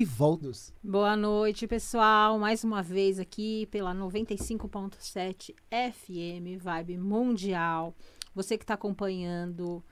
E voltos. Boa noite, pessoal. Mais uma vez aqui pela 95.7 FM, Vibe Mundial. Você que está acompanhando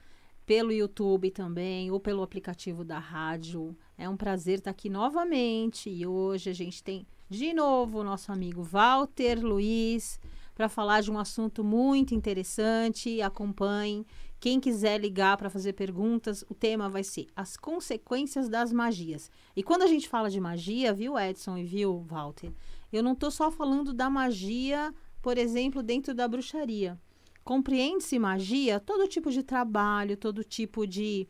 pelo YouTube também ou pelo aplicativo da rádio. É um prazer estar aqui novamente. E hoje a gente tem de novo o nosso amigo Walter Luiz para falar de um assunto muito interessante. Acompanhem. Quem quiser ligar para fazer perguntas, o tema vai ser as consequências das magias. E quando a gente fala de magia, viu, Edson e viu, Walter? Eu não estou só falando da magia, por exemplo, dentro da bruxaria. Compreende-se magia? Todo tipo de trabalho, todo tipo de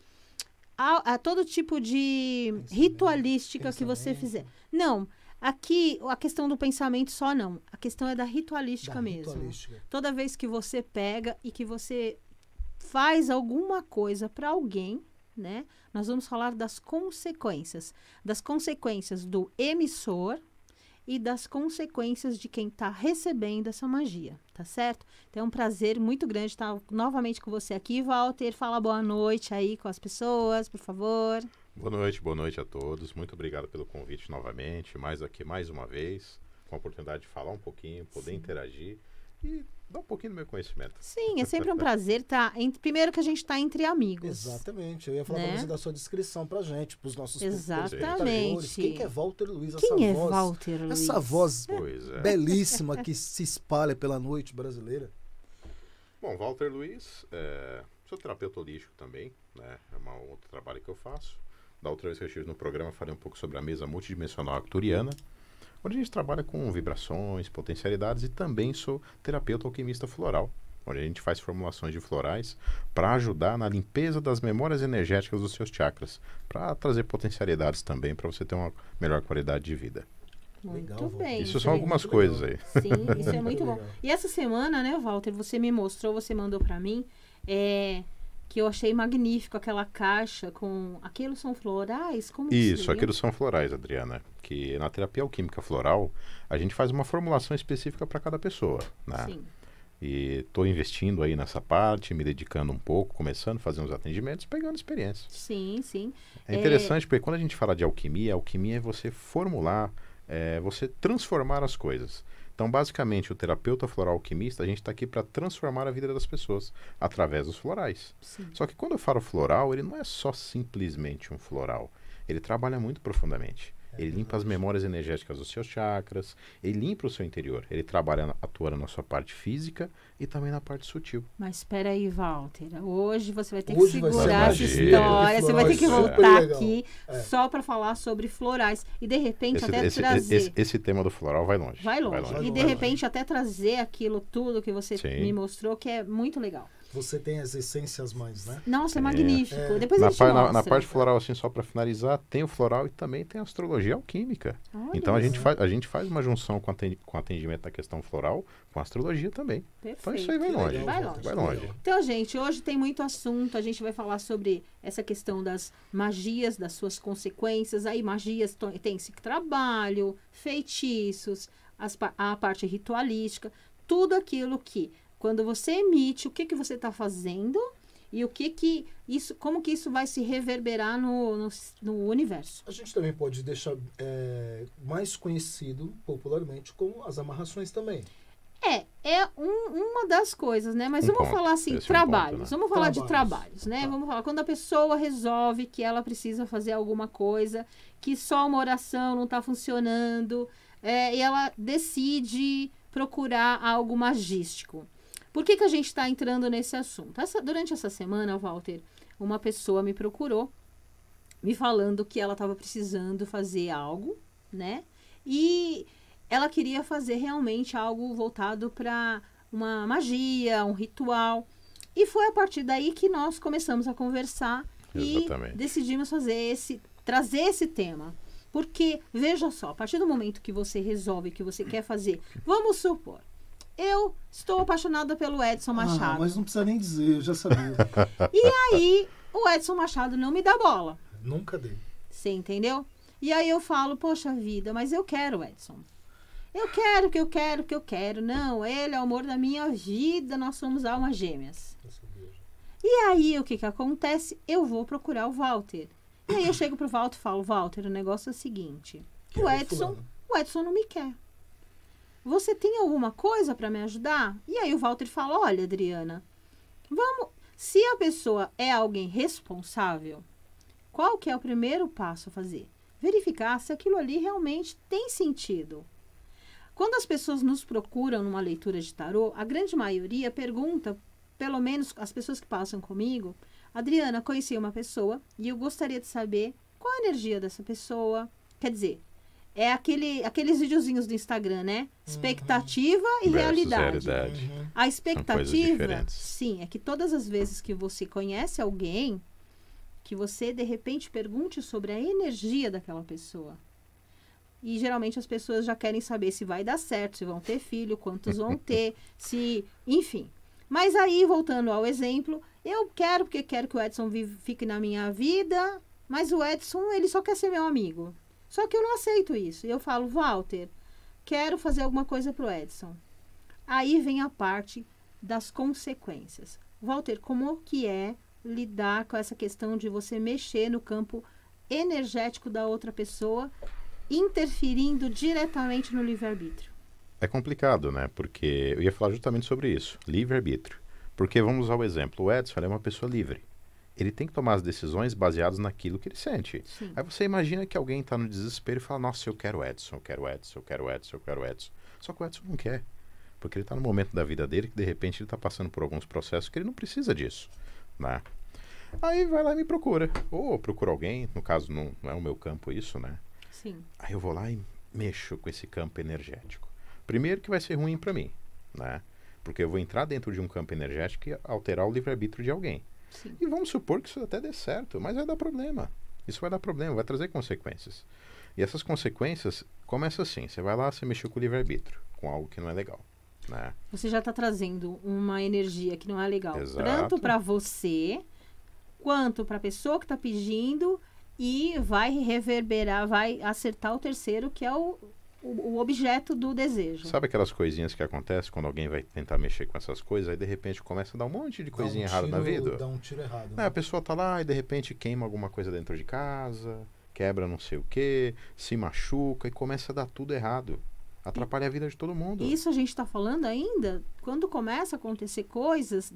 ritualística que você fizer. Não, aqui a questão do pensamento só não. A questão é da ritualística mesmo. Toda vez que você pega e que você faz alguma coisa para alguém, né? Nós vamos falar das consequências do emissor e das consequências de quem está recebendo essa magia, tá certo? Então é um prazer muito grande estar novamente com você aqui, Walter. Fala boa noite aí com as pessoas, por favor. Boa noite a todos. Muito obrigado pelo convite novamente, mais uma vez, com a oportunidade de falar um pouquinho, poder interagir e dar um pouquinho do meu conhecimento. Sim, é sempre um prazer estar... Primeiro que a gente está entre amigos. Exatamente. Eu ia falar para você dar sua descrição pra gente, pros nossos Exatamente. Quem que é Walter Luiz? Walter Luiz? Essa voz belíssima que se espalha pela noite brasileira. Bom, Walter Luiz, sou terapeuta holístico também, né? É um outro trabalho que eu faço. Da outra vez que eu estive no programa, falei um pouco sobre a mesa multidimensional arcturiana, onde a gente trabalha com vibrações, potencialidades, e também sou terapeuta alquimista floral, onde a gente faz formulações de florais para ajudar na limpeza das memórias energéticas dos seus chakras, para trazer potencialidades também para você ter uma melhor qualidade de vida. Muito legal, bem. Isso são algumas coisas aí. Sim, isso é muito bom. E essa semana, né, Walter, você me mostrou, você mandou para mim, que eu achei magnífico aquela caixa com... Aqueles são florais? Como Isso, aqueles são florais, Adriana. Que na terapia alquímica floral, a gente faz uma formulação específica para cada pessoa, né? Sim. E estou investindo aí nessa parte, me dedicando um pouco, começando a fazer uns atendimentos, pegando experiência. Sim, sim. É interessante porque quando a gente fala de alquimia, alquimia é você formular, você transformar as coisas. Então, basicamente, o terapeuta floral alquimista, a gente está aqui para transformar a vida das pessoas através dos florais. Sim. Só que quando eu falo floral, ele não é só simplesmente um floral. Ele trabalha muito profundamente. Ele limpa as memórias energéticas dos seus chakras, ele limpa o seu interior. Ele trabalha, atua na sua parte física e também na parte sutil. Mas espera aí, Walter. Hoje você vai ter que segurar essa magia. história. Você vai ter que voltar aqui só para falar sobre florais. E de repente trazer... Esse tema do floral vai longe. Vai longe. E de repente até trazer aquilo tudo que você me mostrou, que é muito legal. Você tem as essências mais, né? Nossa, é magnífico. Depois a gente mostra. Na parte floral, assim, só para finalizar, tem o floral e também tem a astrologia alquímica. Olha, então a gente faz uma junção com atendimento da questão floral, com a astrologia também. Perfeito. Então isso aí vai longe. Vai longe. Então, gente, hoje tem muito assunto. A gente vai falar sobre essa questão das magias, das suas consequências. Aí magias tem esse trabalho, feitiços, a parte ritualística, tudo aquilo que... Quando você emite, o que você está fazendo e como que isso vai se reverberar no universo. A gente também pode deixar mais conhecido popularmente como as amarrações também. Uma das coisas, né? Mas vamos falar assim, trabalhos. Vamos falar de trabalhos, né? Tá. Vamos falar quando a pessoa resolve que ela precisa fazer alguma coisa, que só uma oração não está funcionando, e ela decide procurar algo magístico. Por que a gente está entrando nesse assunto? Durante essa semana, Walter, uma pessoa me procurou, me falando que ela estava precisando fazer algo, né? E ela queria fazer realmente algo voltado para uma magia, um ritual. E foi a partir daí que nós começamos a conversar. Exatamente. E decidimos trazer esse tema. Porque, veja só, a partir do momento que você resolve que você quer fazer, vamos supor, eu estou apaixonada pelo Edson Machado. Mas não precisa nem dizer, eu já sabia. E aí, o Edson Machado não me dá bola. Nunca dei. Você entendeu? E aí eu falo, poxa vida, mas eu quero o Edson. Eu quero. Não, ele é o amor da minha vida, nós somos almas gêmeas. E aí, o que acontece? Eu vou procurar o Walter. E aí eu chego pro Walter e falo, Walter, o negócio é o seguinte, o Edson não me quer. Você tem alguma coisa para me ajudar? E aí o Walter fala, olha, Adriana, se a pessoa é alguém responsável, qual que é o primeiro passo a fazer? Verificar se aquilo ali realmente tem sentido. Quando as pessoas nos procuram numa leitura de tarô, a grande maioria pergunta, pelo menos as pessoas que passam comigo, Adriana, conheci uma pessoa e eu gostaria de saber qual a energia dessa pessoa. Quer dizer, é aqueles videozinhos do Instagram, né? Expectativa e realidade. A expectativa, sim, é que todas as vezes que você conhece alguém, que você, de repente, pergunte sobre a energia daquela pessoa. E, geralmente, as pessoas já querem saber se vai dar certo, se vão ter filho, quantos vão ter, enfim. Mas aí, voltando ao exemplo, eu quero, porque quero que o Edson fique na minha vida, mas o Edson, ele só quer ser meu amigo. Só que eu não aceito isso. E eu falo, Walter, quero fazer alguma coisa pro Edson. Aí vem a parte das consequências. Walter, como que é lidar com essa questão de você mexer no campo energético da outra pessoa, interferindo diretamente no livre-arbítrio? É complicado, né? Porque eu ia falar justamente sobre isso, livre-arbítrio. Porque vamos usar o exemplo, o Edson é uma pessoa livre. Ele tem que tomar as decisões baseadas naquilo que ele sente. Sim. Aí você imagina que alguém está no desespero e fala, nossa, eu quero Edson, eu quero Edson, eu quero Edson, eu quero Edson. Só que o Edson não quer. Porque ele está no momento da vida dele que, de repente, ele está passando por alguns processos que ele não precisa disso, né? Aí vai lá e me procura. Ou procura alguém, no caso não é o meu campo isso, né? Sim. Aí eu vou lá e mexo com esse campo energético. Primeiro que vai ser ruim para mim, né? Porque eu vou entrar dentro de um campo energético e alterar o livre-arbítrio de alguém. Sim. E vamos supor que isso até dê certo, mas vai dar problema. Isso vai dar problema, vai trazer consequências. E essas consequências começam assim, você vai lá, você mexeu com o livre-arbítrio, com algo que não é legal, né? Você já está trazendo uma energia que não é legal. Exato. Tanto para você, quanto para a pessoa que está pedindo, e vai reverberar, vai acertar o terceiro, que é o objeto do desejo. Sabe aquelas coisinhas que acontecem quando alguém vai tentar mexer com essas coisas, aí de repente começa a dar um monte de coisinha errada na vida? Dá um tiro errado. A pessoa tá lá e de repente queima alguma coisa dentro de casa, quebra não sei o que, se machuca e começa a dar tudo errado. Atrapalha a vida de todo mundo. Isso a gente está falando ainda quando começa a acontecer coisas,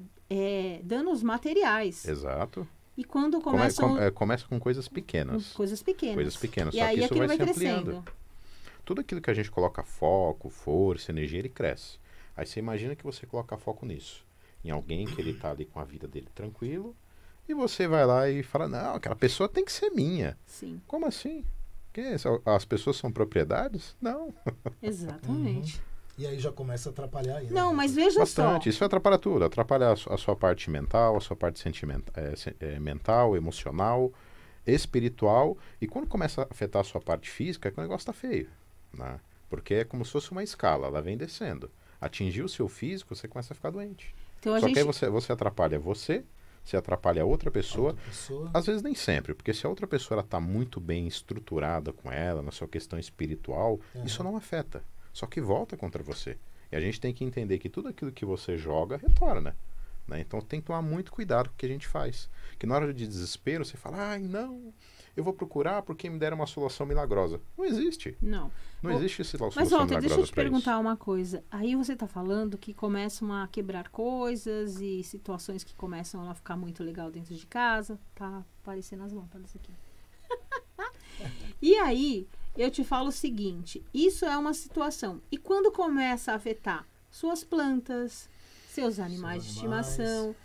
danos materiais. Exato. E quando começam... Começa com coisas pequenas. Coisas pequenas. Coisas pequenas, E só aí que isso aquilo vai se crescendo. ampliando. Tudo aquilo que a gente coloca foco, força, energia, ele cresce. Aí você imagina que você coloca foco nisso. Em alguém que ele tá ali com a vida dele tranquilo, e você vai lá e fala, não, aquela pessoa tem que ser minha. Sim. Como assim? As pessoas são propriedades? Não. Exatamente. E aí já começa a atrapalhar aí, né? Não, mas veja Bastante. só. Isso atrapalha tudo. Atrapalha a sua parte mental, a sua parte sentimental, mental, emocional, espiritual. E quando começa a afetar a sua parte física, é que o negócio tá feio, né? Porque é como se fosse uma escala, ela vem descendo. Atingir o seu físico, você começa a ficar doente. Então, Só que aí você atrapalha você atrapalha a outra pessoa. Outra pessoa. Às vezes nem sempre, porque se a outra pessoa está muito bem estruturada com ela, na sua questão espiritual, isso não afeta. Só que volta contra você. E a gente tem que entender que tudo aquilo que você joga, retorna. Né? Então tem que tomar muito cuidado com o que a gente faz. Que na hora de desespero, você fala, ai não, eu vou procurar porque me deram uma solução milagrosa. Não existe. Não. Não existe essa solução Mas, Walter, deixa eu te pra perguntar isso. uma coisa. Aí você está falando que começam a quebrar coisas e situações que começam a ficar muito legal dentro de casa. Tá aparecendo as lâmpadas aqui. E aí, eu te falo o seguinte. Isso é uma situação. E quando começa a afetar suas plantas, seus animais de estimação...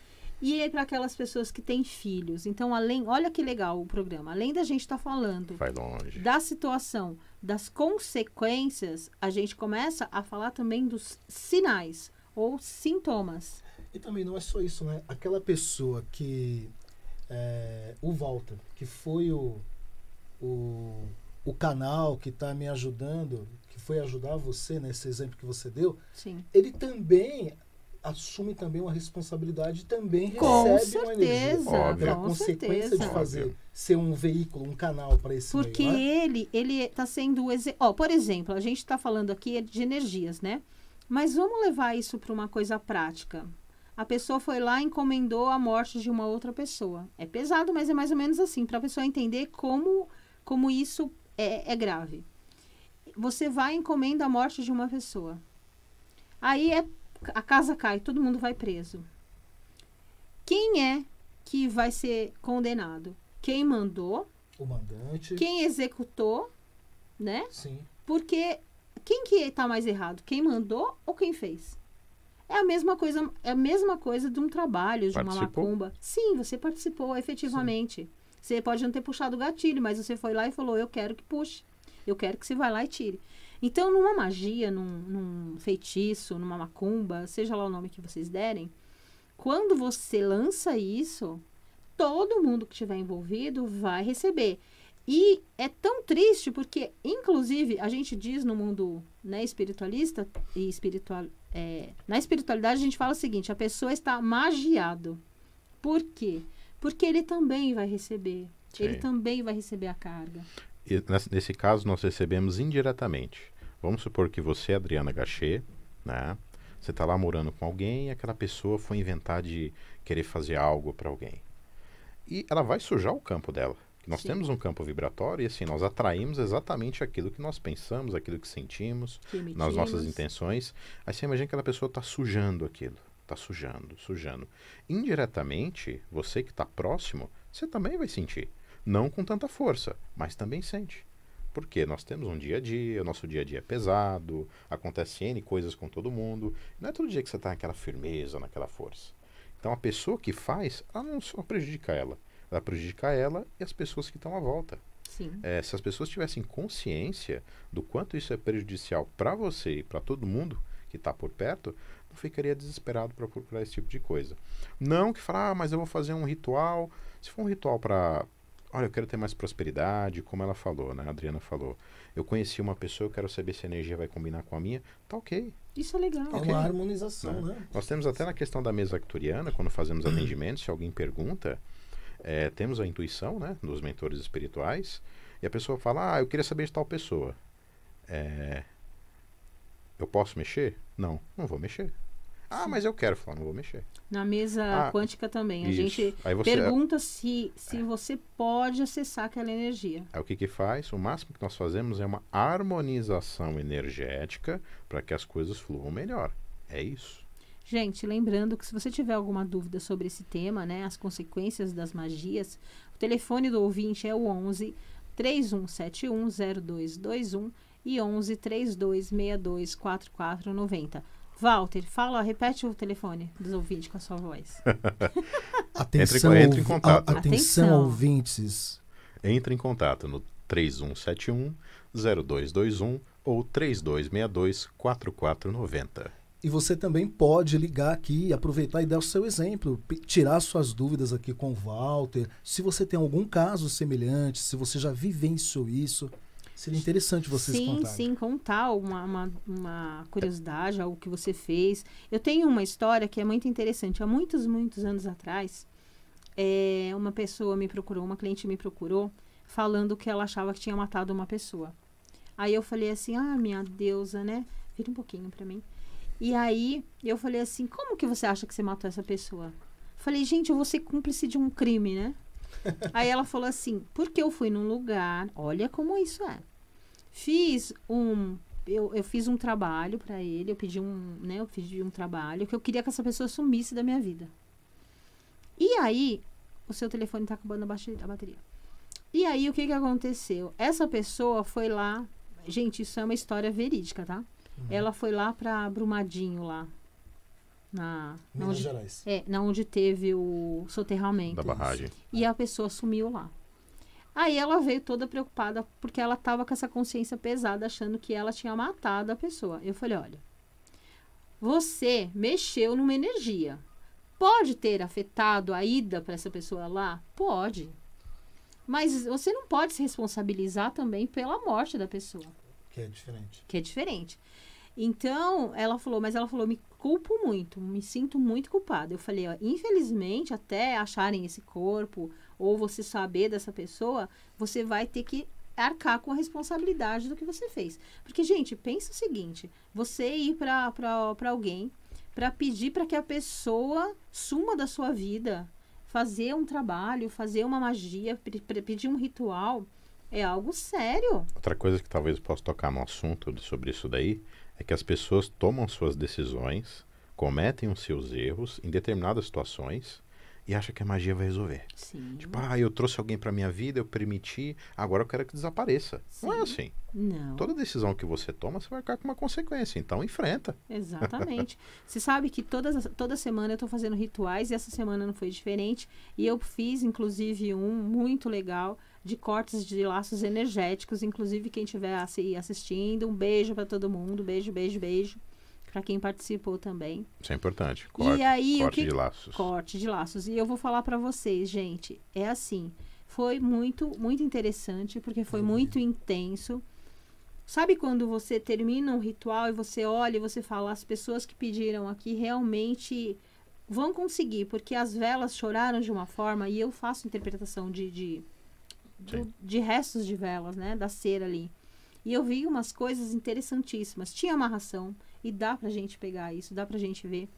E é para aquelas pessoas que têm filhos. Então, olha que legal o programa. Além da gente estar falando Vai longe. da situação, das consequências, a gente começa a falar também dos sinais ou sintomas. E também não é só isso, né? Aquela pessoa que... o Walter, que foi o canal que está me ajudando, que foi ajudar você nesse exemplo que você deu, Sim. ele também... assume também uma responsabilidade e também Com recebe uma energia. certeza, Óbvio. A com consequência certeza. de fazer, ser um veículo, um canal para esse Porque meio, né? ele está sendo... por exemplo, a gente está falando aqui de energias, né? Mas vamos levar isso para uma coisa prática. a pessoa foi lá e encomendou a morte de uma outra pessoa. É pesado, mas é mais ou menos assim, para a pessoa entender como isso é grave. Você vai e encomenda a morte de uma pessoa. Aí a casa cai, todo mundo vai preso. Quem é que vai ser condenado? Quem mandou? O mandante. Quem executou, né? Sim. Porque quem que está mais errado? Quem mandou ou quem fez? É a mesma coisa de um trabalho, de uma macumba. Sim, você participou efetivamente. Sim. Você pode não ter puxado o gatilho, mas você foi lá e falou, eu quero que puxe. Eu quero que você vá lá e tire. Então, numa magia, num feitiço, numa macumba, seja lá o nome que vocês derem, quando você lança isso, todo mundo que estiver envolvido vai receber. E é tão triste porque, inclusive, a gente diz no mundo, né, espiritualista e na espiritualidade a gente fala o seguinte, a pessoa está magiado. Por quê? Porque ele também vai receber. Sim. Ele também vai receber a carga. E nesse caso, nós recebemos indiretamente. Vamos supor que você, Adriana Gachet, né? Você está lá morando com alguém e aquela pessoa foi inventar de querer fazer algo para alguém. E ela vai sujar o campo dela. Nós Sim. temos um campo vibratório e assim, nós atraímos exatamente aquilo que nós pensamos, aquilo que sentimos, nas nossas intenções. Aí você imagina que aquela pessoa está sujando aquilo. Está sujando. Indiretamente, você que está próximo, você também vai sentir. Não com tanta força, mas também sente. Porque nós temos um dia a dia, o nosso dia a dia é pesado, acontece N coisas com todo mundo. Não é todo dia que você está naquela firmeza, naquela força. Então a pessoa que faz, ela não só prejudica ela. Ela prejudica ela e as pessoas que estão à volta. Sim. Se as pessoas tivessem consciência do quanto isso é prejudicial para você e para todo mundo que está por perto, não ficaria desesperado para procurar esse tipo de coisa. Não que falar, mas eu vou fazer um ritual. Se for um ritual para... Olha, eu quero ter mais prosperidade, como ela falou, né? A Adriana falou. Eu conheci uma pessoa, eu quero saber se a energia vai combinar com a minha. Tá ok. Isso é legal. É uma harmonização, né? Nós temos até na questão da mesa acturiana, quando fazemos atendimentos, se alguém pergunta, temos a intuição, né? Dos mentores espirituais, e a pessoa fala, eu queria saber de tal pessoa. Eu posso mexer? Não vou mexer. Mas eu quero falar, não vou mexer. Na mesa quântica também. A gente pergunta se você pode acessar aquela energia. O que faz? O máximo que nós fazemos é uma harmonização energética para que as coisas fluam melhor. É isso. Gente, lembrando que se você tiver alguma dúvida sobre esse tema, né, as consequências das magias, o telefone do ouvinte é o 11 3171 0221 e 11 3262 4490. Walter, repete o telefone dos ouvintes com a sua voz. Atenção, entre em contato. Atenção, ouvintes. Entre em contato no 3171 0221 ou 3262 4490. E você também pode ligar aqui, aproveitar e dar o seu exemplo, tirar suas dúvidas aqui com o Walter. Se você tem algum caso semelhante, se você já vivenciou isso, seria interessante vocês contarem. Sim, contar uma curiosidade, algo que você fez. Eu tenho uma história que é muito interessante. Há muitos anos atrás, uma pessoa me procurou, uma cliente me procurou, falando que ela achava que tinha matado uma pessoa. Aí eu falei assim, minha deusa, né? Vira um pouquinho pra mim. E aí eu falei assim, como que você acha que você matou essa pessoa? Falei, gente, eu vou ser cúmplice de um crime, né? Aí ela falou assim, porque eu fui num lugar, olha como isso é. Eu fiz um trabalho para ele, eu pedi um trabalho que eu queria que essa pessoa sumisse da minha vida. E aí, o seu telefone tá acabando a bateria. E aí, o que aconteceu? Essa pessoa foi lá, gente, isso é uma história verídica, tá? Ela foi lá para Brumadinho, lá. Minas Gerais. Onde teve o soterramento. Da barragem. E a pessoa sumiu lá. Aí ela veio toda preocupada, porque ela estava com essa consciência pesada, achando que ela tinha matado a pessoa. Eu falei, olha, você mexeu numa energia. Pode ter afetado a ida para essa pessoa lá? Pode. Mas você não pode se responsabilizar também pela morte da pessoa. Que é diferente. Que é diferente. Então, ela falou, me culpo muito, me sinto muito culpada. Eu falei, infelizmente, até acharem esse corpo, ou você saber dessa pessoa, você vai ter que arcar com a responsabilidade do que você fez. Porque, gente, pensa o seguinte, você ir para alguém, para pedir para que a pessoa suma da sua vida. Fazer um trabalho, fazer uma magia, pedir um ritual, é algo sério. Outra coisa que talvez eu possa tocar no assunto sobre isso daí, é que as pessoas tomam suas decisões, cometem os seus erros em determinadas situações e acham que a magia vai resolver. Sim. Tipo, eu trouxe alguém pra minha vida, eu permiti, agora eu quero que desapareça. Sim. Não é assim. Não. Toda decisão que você toma, você vai ficar com uma consequência. Então, enfrenta. Exatamente. Você sabe que toda semana eu estou fazendo rituais e essa semana não foi diferente. E eu fiz, inclusive, um muito legal de cortes de laços energéticos. Inclusive, quem estiver assistindo, um beijo para todo mundo. Beijo, beijo, beijo. Para quem participou também. Isso é importante. E aí, Corte de laços. Corte de laços. E eu vou falar para vocês, gente. É assim. Foi muito, muito interessante, porque foi muito intenso. Sabe quando você termina um ritual e você olha e você fala, as pessoas que pediram aqui realmente vão conseguir, porque as velas choraram de uma forma, e eu faço interpretação de restos de velas, né? Da cera ali. E eu vi umas coisas interessantíssimas. Tinha amarração, e dá pra gente pegar isso, dá pra gente ver.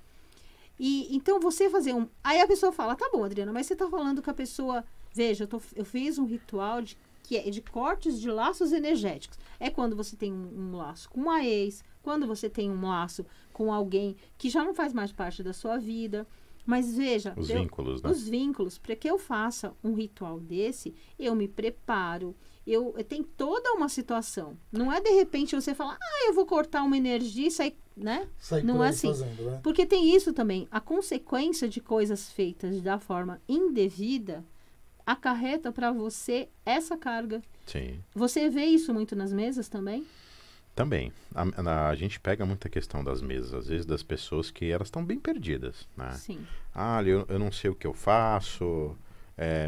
E então você fazer um... Aí a pessoa fala, tá bom, Adriana, mas você tá falando que a pessoa... Veja, eu fiz um ritual que é de cortes de laços energéticos. É quando você tem um laço com uma ex, quando você tem um laço com alguém que já não faz mais parte da sua vida. Mas veja... Os vínculos, né? Os vínculos. Para que eu faça um ritual desse, eu me preparo. Eu tenho toda uma situação. Não é de repente você falar, eu vou cortar uma energia e sair, né? Não é assim. Fazendo, né? Porque tem isso também. A consequência de coisas feitas da forma indevida acarreta para você essa carga. Sim. Você vê isso muito nas mesas também? Também. A gente pega muita questão das mesas, às vezes, das pessoas que elas estão bem perdidas, né? Sim. Eu não sei o que eu faço,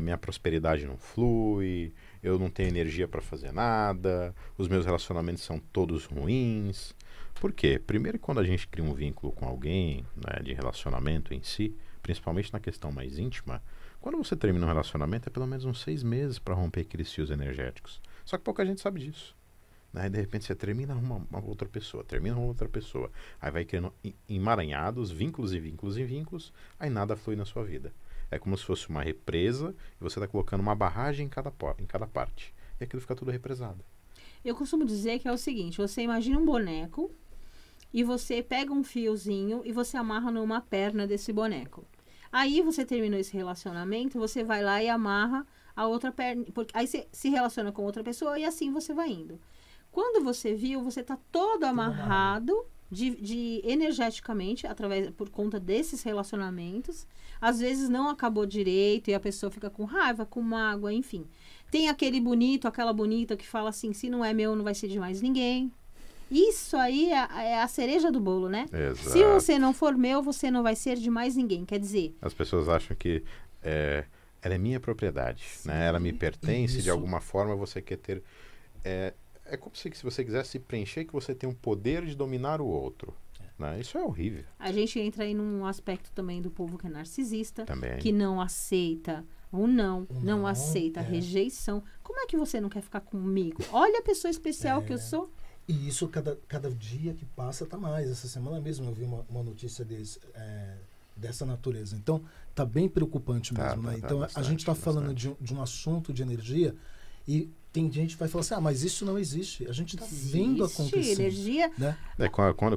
minha prosperidade não flui, eu não tenho energia para fazer nada, os meus relacionamentos são todos ruins. Por quê? Primeiro, quando a gente cria um vínculo com alguém, né, de relacionamento em si, principalmente na questão mais íntima, quando você termina um relacionamento, é pelo menos uns 6 meses para romper aqueles fios energéticos. Só que pouca gente sabe disso. Né? De repente você termina uma outra pessoa, aí vai criando emaranhados, vínculos e vínculos e vínculos, aí nada flui na sua vida. É como se fosse uma represa e você está colocando uma barragem em cada parte. E aquilo fica tudo represado. Eu costumo dizer que é o seguinte, você imagina um boneco e você pega um fiozinho e você amarra numa perna desse boneco. Aí você terminou esse relacionamento, você vai lá e amarra a outra perna, porque aí você se relaciona com outra pessoa e assim você vai indo. Quando você viu, você está todo amarrado energeticamente, por conta desses relacionamentos. Às vezes não acabou direito e a pessoa fica com raiva, com mágoa, enfim. Tem aquele bonito, aquela bonita que fala assim, se não é meu, não vai ser de mais ninguém. Isso aí é a cereja do bolo, né? Exato. Se você não for meu, você não vai ser de mais ninguém. Quer dizer... As pessoas acham que ela é minha propriedade, né? Ela me pertence, de alguma forma você quer ter... É como se você quisesse preencher que você tem o poder de dominar o outro. Né? Isso é horrível. A gente entra aí num aspecto também do povo que é narcisista, também. Que não aceita não aceita a rejeição. Como é que você não quer ficar comigo? Olha a pessoa especial que eu sou. E isso, cada dia que passa, tá mais. Essa semana mesmo eu vi uma notícia dessa natureza. Então, tá bem preocupante mesmo. Né? Então, a gente tá falando de um assunto de energia e tem gente que vai falar assim, mas isso não existe. A gente está vendo acontecer. Energia. Né?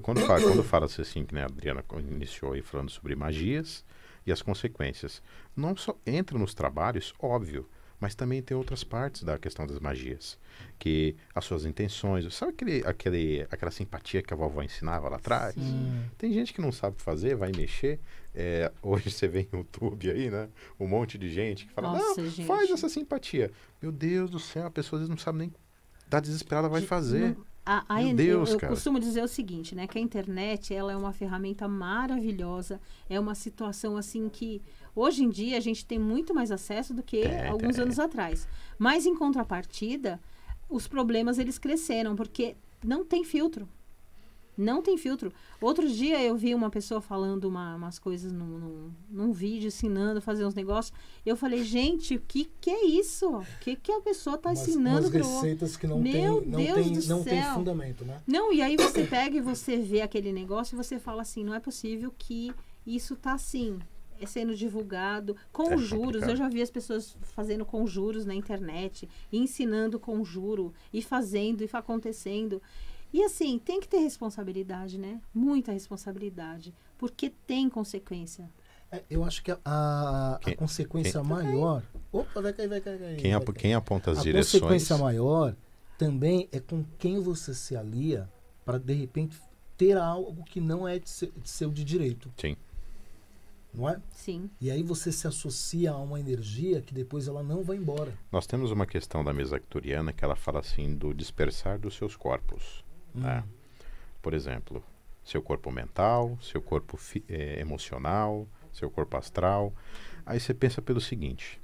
Quando fala-se assim, que né, a Adriana iniciou aí falando sobre magias e as consequências. Não só entra nos trabalhos, óbvio, mas também tem outras partes da questão das magias. Que as suas intenções, sabe aquela simpatia que a vovó ensinava lá atrás? Sim. Tem gente que não sabe fazer, vai mexer. Hoje você vê no YouTube aí, né? Um monte de gente que fala, faz essa simpatia. Meu Deus do céu, a pessoa às vezes não sabe nem, tá desesperada, vai fazer. Meu Deus, eu cara. costumo dizer o seguinte, né? Que a internet, ela é uma ferramenta maravilhosa, é uma situação assim que hoje em dia a gente tem muito mais acesso do que alguns anos atrás. Mas em contrapartida, os problemas eles cresceram, porque não tem filtro. Não tem filtro. Outro dia eu vi uma pessoa falando umas coisas num vídeo, ensinando a fazer uns negócios. Eu falei, gente, o que é isso? O que a pessoa está ensinando para o receitas que não tem fundamento, né? Não, e aí você pega e você vê aquele negócio e você fala assim, não é possível que isso tá assim, sendo divulgado. Conjuros, eu já vi as pessoas fazendo conjuros na internet, ensinando conjuro, e fazendo, e acontecendo. E assim, tem que ter responsabilidade, né? Muita responsabilidade. Porque tem consequência. Eu acho que a consequência maior... Opa, vai cair. Quem aponta as direções... A consequência maior também é com quem você se alia para, de repente, ter algo que não é de seu de direito. Sim. Não é? Sim. E aí você se associa a uma energia que depois ela não vai embora. Nós temos uma questão da mesa arcturiana que ela fala assim do dispersar dos seus corpos. Né? Por exemplo, seu corpo mental, seu corpo emocional, seu corpo astral. Aí você pensa pelo seguinte,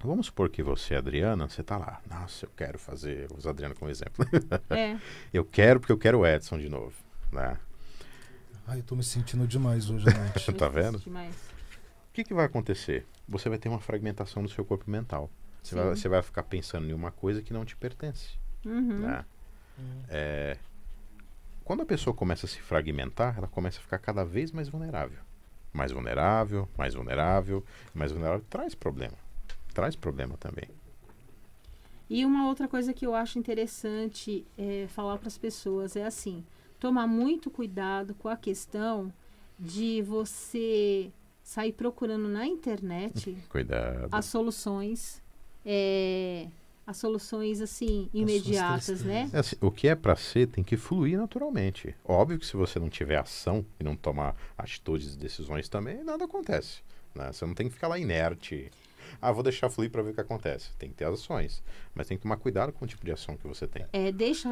vamos supor que você, Adriana, você tá lá, nossa, eu quero fazer, vou usar a Adriana como exemplo. Eu quero porque eu quero o Edson de novo, né? Eu tô me sentindo demais hoje à noite. Tá vendo? Demais. O que vai acontecer? Você vai ter uma fragmentação do seu corpo mental. Você vai ficar pensando em uma coisa que não te pertence. Né? Quando a pessoa começa a se fragmentar, ela começa a ficar cada vez mais vulnerável. Mais vulnerável, mais vulnerável, mais vulnerável. Traz problema. Traz problema também. E uma outra coisa que eu acho interessante falar para as pessoas é assim, tomar muito cuidado com a questão de você sair procurando na internet as soluções assim imediatas, né? Assim, o que é para ser tem que fluir naturalmente. Óbvio que se você não tiver ação e não tomar atitudes e decisões também, nada acontece, né? Você não tem que ficar lá inerte. Vou deixar fluir para ver o que acontece. Tem que ter as ações, mas tem que tomar cuidado com o tipo de ação que você tem. Deixa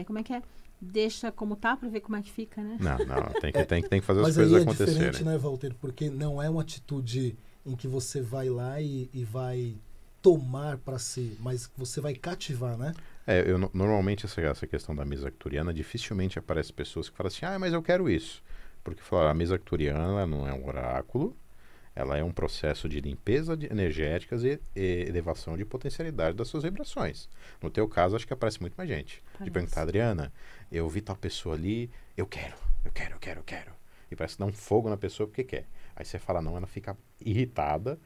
como é que é? Deixa como tá para ver como é que fica, né? Não, tem que fazer as mas coisas aí acontecerem. Mas é diferente, né, Walter? Porque não é uma atitude em que você vai lá e vai tomar para si, mas você vai cativar, né? Normalmente essa questão da mesa arcturiana, dificilmente aparece pessoas que falam assim, mas eu quero isso. Porque a mesa arcturiana não é um oráculo, ela é um processo de limpeza energéticas e elevação de potencialidade das suas vibrações. No teu caso, acho que aparece muito mais gente. De perguntar, Adriana, eu vi tal pessoa ali, eu quero. E parece que dá um fogo na pessoa porque quer. Aí você fala não, ela fica irritada,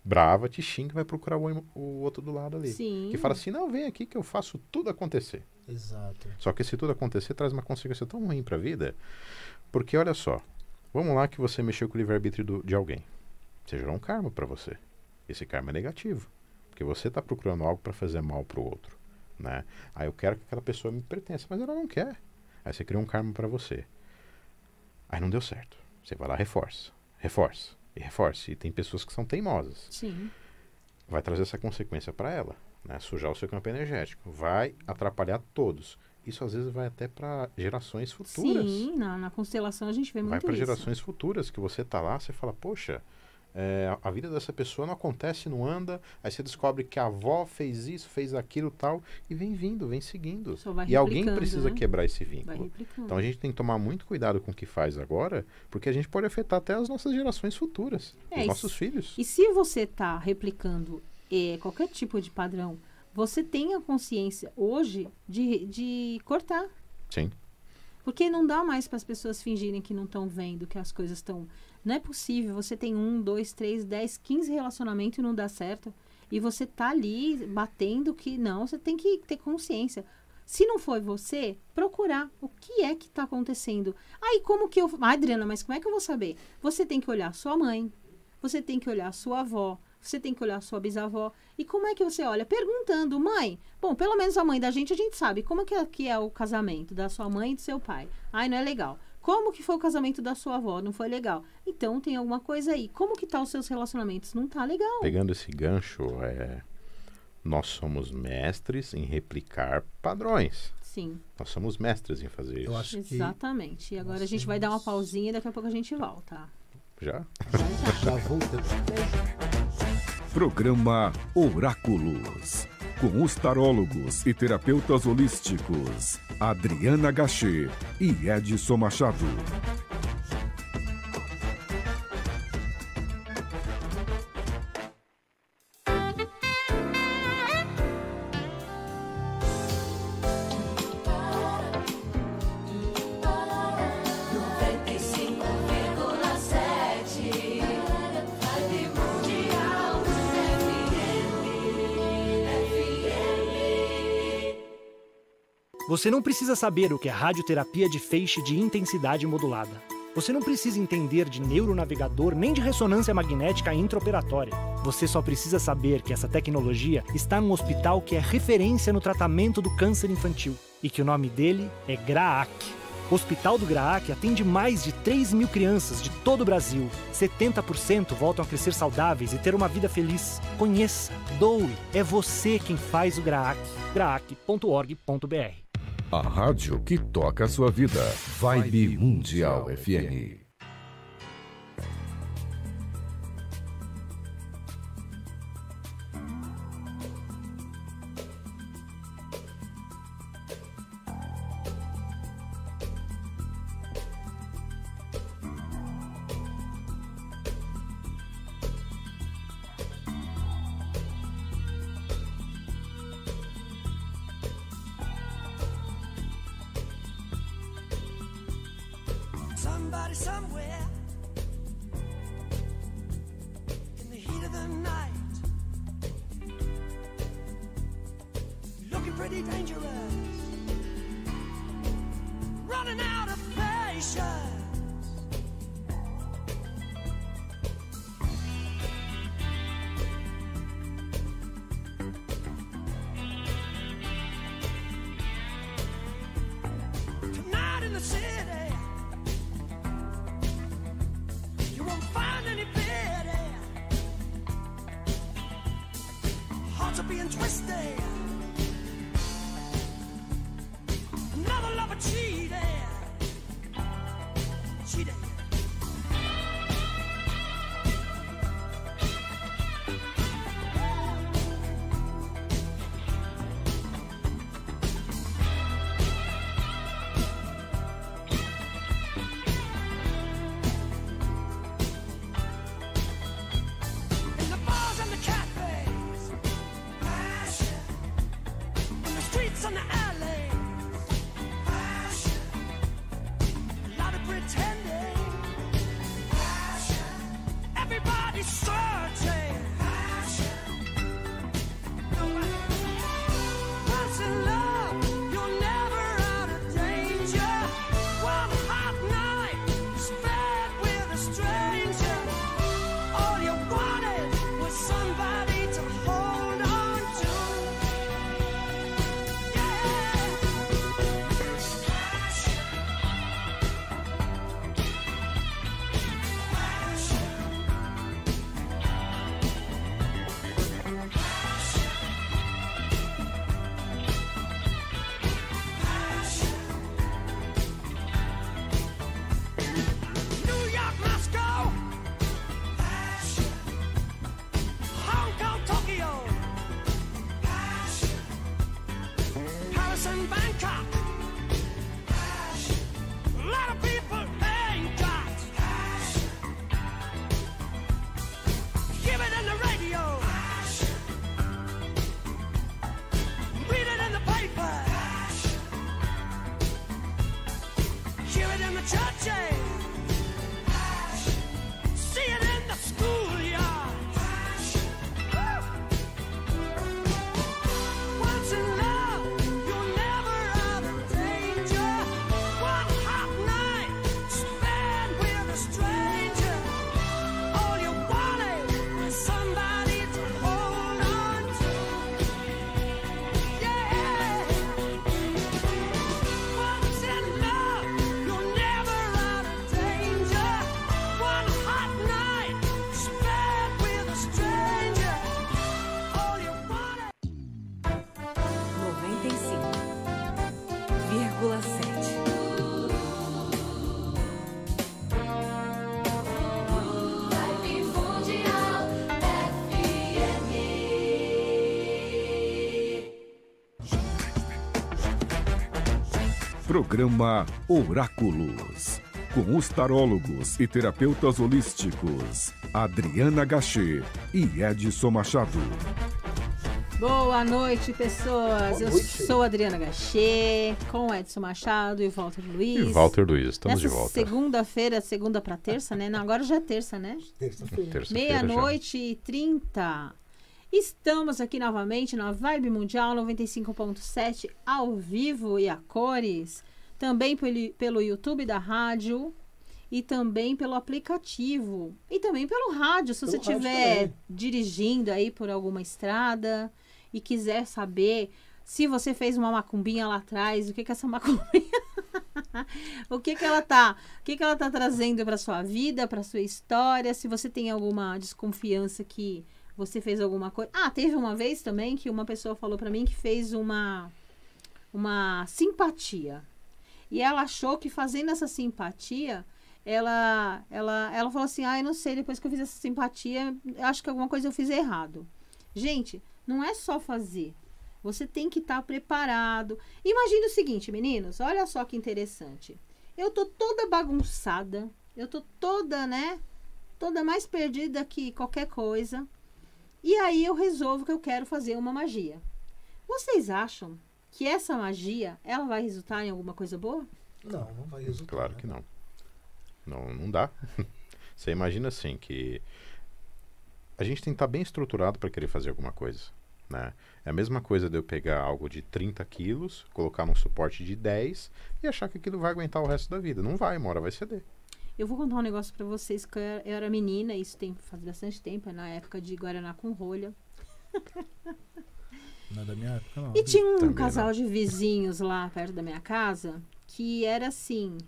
brava, te xinga e vai procurar o outro do lado ali. Sim. Que fala assim, não, vem aqui que eu faço tudo acontecer. Exato. Só que se tudo acontecer, traz uma consequência tão ruim para a vida. Porque olha só, vamos lá que você mexeu com o livre-arbítrio de alguém. Você gerou um karma para você. Esse karma é negativo. Porque você está procurando algo para fazer mal para o outro. Né? Aí eu quero que aquela pessoa me pertença, mas ela não quer. Aí você criou um karma para você. Aí não deu certo. Você vai lá, reforça. E tem pessoas que são teimosas. Sim. Vai trazer essa consequência para ela. Né? Sujar o seu campo energético. Vai atrapalhar todos. Isso às vezes vai até para gerações futuras. Sim, na constelação a gente vê muito isso. Vai para gerações futuras, que você tá lá, você fala, poxa, a vida dessa pessoa não acontece, não anda, aí você descobre que a avó fez isso, fez aquilo tal, e vem seguindo. E alguém precisa quebrar esse vínculo. Vai replicando. Então a gente tem que tomar muito cuidado com o que faz agora, porque a gente pode afetar até as nossas gerações futuras, os nossos filhos. E se você está replicando qualquer tipo de padrão, você tem a consciência hoje de cortar. Sim. Porque não dá mais para as pessoas fingirem que não estão vendo, que as coisas estão... Não é possível. Você tem 1, 2, 3, 10, 15 relacionamentos e não dá certo. E você tá ali batendo que não, você tem que ter consciência. Se não foi você, procurar o que é que está acontecendo. Aí como que eu... Adriana, mas como é que eu vou saber? Você tem que olhar sua mãe, você tem que olhar sua avó, você tem que olhar sua bisavó. E como é que você olha? Perguntando, mãe. Bom, pelo menos a mãe da gente, a gente sabe. Como é que é o casamento da sua mãe e do seu pai? Ai, não é legal. Como que foi o casamento da sua avó? Não foi legal. Então, tem alguma coisa aí. Como que tá os seus relacionamentos? Não tá legal. Pegando esse gancho, nós somos mestres em replicar padrões. Sim. Nós somos mestres em fazer isso. Eu acho que... Exatamente. E agora a gente vai dar uma pausinha e daqui a pouco a gente volta. Já? Já voltamos. Programa Oráculos. com os tarólogos e terapeutas holísticos Adriana Gachê e Edson Machado. Você não precisa saber o que é radioterapia de feixe de intensidade modulada. Você não precisa entender de neuronavegador nem de ressonância magnética intraoperatória. Você só precisa saber que essa tecnologia está num hospital que é referência no tratamento do câncer infantil e que o nome dele é GRAAC. O Hospital do GRAAC atende mais de 3 mil crianças de todo o Brasil. 70% voltam a crescer saudáveis e ter uma vida feliz. Conheça, doe, é você quem faz o GRAAC. graac.org.br. A rádio que toca a sua vida. Vibe Mundial FM. Somebody somewhere in the heat of the night, looking pretty dangerous, running out of patience. Tonight in the city being twisted, another lover cheated. In the bars and the cafes, streets and the alleys, a lot of pretending, everybody's searching. Once in love, you're never out of danger. One hot night spent with a stranger. All you wanted was somebody to hold on to. New York, Moscow, Hong Kong, Tokyo, Paris and Bangkok. A lot of people ain't got. Hear it in the radio, read it in the paper, hear it in the churches, see it in the schoolyard. Once in love, you're never out of danger. One hot night spent with a stranger. All you wanted was somebody to hold on to. Yeah. Once in love, you're never out of Programa Oráculos, com os tarólogos e terapeutas holísticos, Adriana Gachet e Edson Machado. Boa noite, pessoas. Boa Eu noite. sou a Adriana Gachet, com o Edson Machado e o Walter Luiz. E Walter Luiz, estamos Nessa de volta. segunda-feira, segunda para terça, né? Não, agora já é terça, né? Terça-feira. Terça-feira já. Meia-noite e 30. Estamos aqui novamente na Vibe Mundial 95.7, ao vivo e a cores. Também pelo YouTube da rádio e também pelo aplicativo. E também pelo rádio, se você Pelo rádio estiver também. dirigindo aí por alguma estrada e quiser saber se você fez uma macumbinha lá atrás, o que essa macumbinha... o que ela tá trazendo para sua vida, para sua história, se você tem alguma desconfiança que você fez alguma coisa. Ah, teve uma vez também que uma pessoa falou para mim que fez uma simpatia. E ela achou que fazendo essa simpatia, ela falou assim, eu não sei, depois que eu fiz essa simpatia, eu acho que alguma coisa eu fiz errado. Gente, não é só fazer. Você tem que estar preparado. Imagina o seguinte, meninos, olha só que interessante. Eu tô toda bagunçada, eu tô toda, né, toda mais perdida que qualquer coisa. E aí eu resolvo que eu quero fazer uma magia. Vocês acham que essa magia, ela vai resultar em alguma coisa boa? Não vai resultar. Claro que não. Não dá. Você imagina assim que a gente tem que estar bem estruturado para querer fazer alguma coisa, né? É a mesma coisa de eu pegar algo de 30 quilos, colocar num suporte de 10 e achar que aquilo vai aguentar o resto da vida. Não vai, uma hora vai ceder. Eu vou contar um negócio pra vocês, que eu era menina, isso faz bastante tempo, é na época de Guaraná com rolha. Não é da minha época, não. E tinha um Também casal não. de vizinhos lá perto da minha casa, que era assim,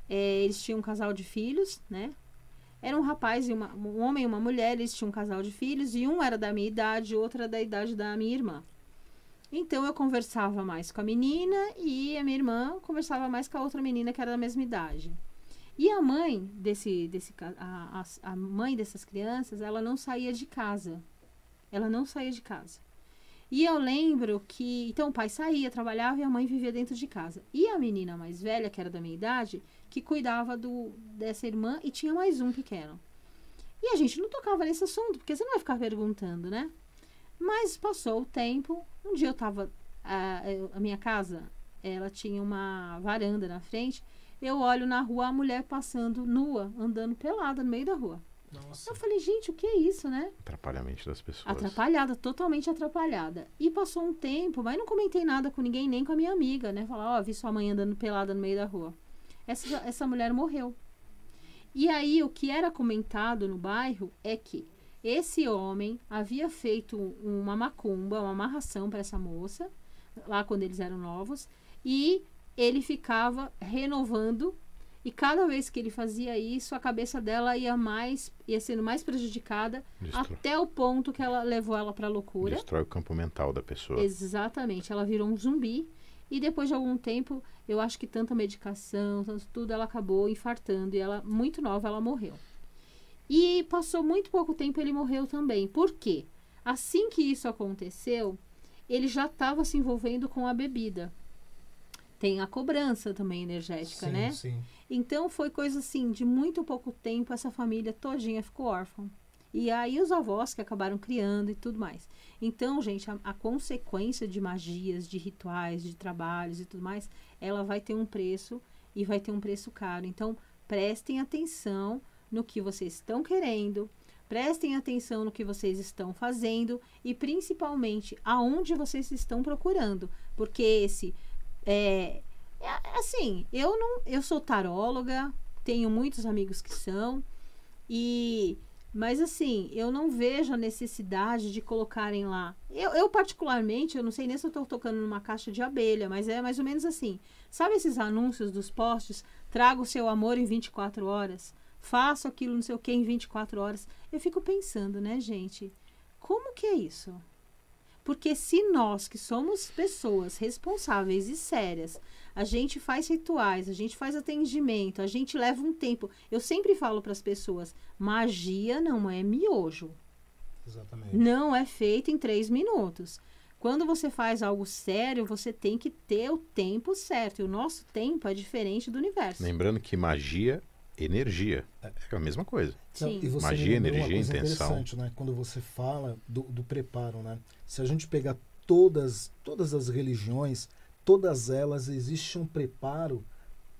eles tinham um casal de filhos, né? Era um rapaz e um homem e uma mulher, eles tinham um casal de filhos, e um era da minha idade, outro era da idade da minha irmã. Então eu conversava mais com a menina e a minha irmã conversava mais com a outra menina que era da mesma idade. E a mãe a mãe dessas crianças, ela não saía de casa. Ela não saía de casa. E eu lembro que... Então, o pai saía, trabalhava e a mãe vivia dentro de casa. E a menina mais velha, que era da minha idade, que cuidava dessa irmã e tinha mais um pequeno. E a gente não tocava nesse assunto, porque você não vai ficar perguntando, né? Mas passou o tempo. Um dia eu tava... A minha casa, ela tinha uma varanda na frente. Eu olho na rua a mulher passando nua, andando pelada no meio da rua. Nossa. Eu falei, gente, o que é isso, né? Atrapalha a mente das pessoas. Atrapalhada, totalmente atrapalhada. E passou um tempo, mas não comentei nada com ninguém, nem com a minha amiga, né? Falar, vi sua mãe andando pelada no meio da rua. Essa mulher morreu. E aí, o que era comentado no bairro é que esse homem havia feito uma macumba, uma amarração para essa moça, lá quando eles eram novos, e ele ficava renovando. E cada vez que ele fazia isso, a cabeça dela ia sendo mais prejudicada, até o ponto que ela levou ela para loucura. Destrói o campo mental da pessoa. Exatamente. Ela virou um zumbi. E depois de algum tempo, eu acho que tanta medicação, tanto tudo, ela acabou infartando. E ela, muito nova, ela morreu. E passou muito pouco tempo, ele morreu também. Por quê? Assim que isso aconteceu, ele já estava se envolvendo com a bebida. Tem a cobrança também energética, Sim, né? sim. Então, foi coisa assim, de muito pouco tempo, essa família todinha ficou órfã. E aí, os avós que acabaram criando e tudo mais. Então, gente, a consequência de magias, de rituais, de trabalhos e tudo mais, ela vai ter um preço e vai ter um preço caro. Então, prestem atenção no que vocês estão querendo, prestem atenção no que vocês estão fazendo e, principalmente, aonde vocês estão procurando. Porque assim, eu sou taróloga, tenho muitos amigos que são, mas assim, eu não vejo a necessidade de colocarem lá. Eu particularmente, eu não sei nem se eu estou tocando numa caixa de abelha, mas é mais ou menos assim. Sabe esses anúncios dos postes? Traga o seu amor em 24 horas, faça aquilo não sei o que em 24 horas. Eu fico pensando, né, gente? Como que é isso? Porque se nós, que somos pessoas responsáveis e sérias, a gente faz rituais, a gente faz atendimento, a gente leva um tempo. Eu sempre falo para as pessoas, magia não é miojo. Exatamente. Não é feito em 3 minutos. Quando você faz algo sério, você tem que ter o tempo certo. E o nosso tempo é diferente do universo. Lembrando que magia, energia. É a mesma coisa. Não, Sim. e você Magia, me lembrou uma energia, coisa intenção. interessante, né? Quando você fala do preparo, né? Se a gente pegar todas as religiões, todas elas, existe um preparo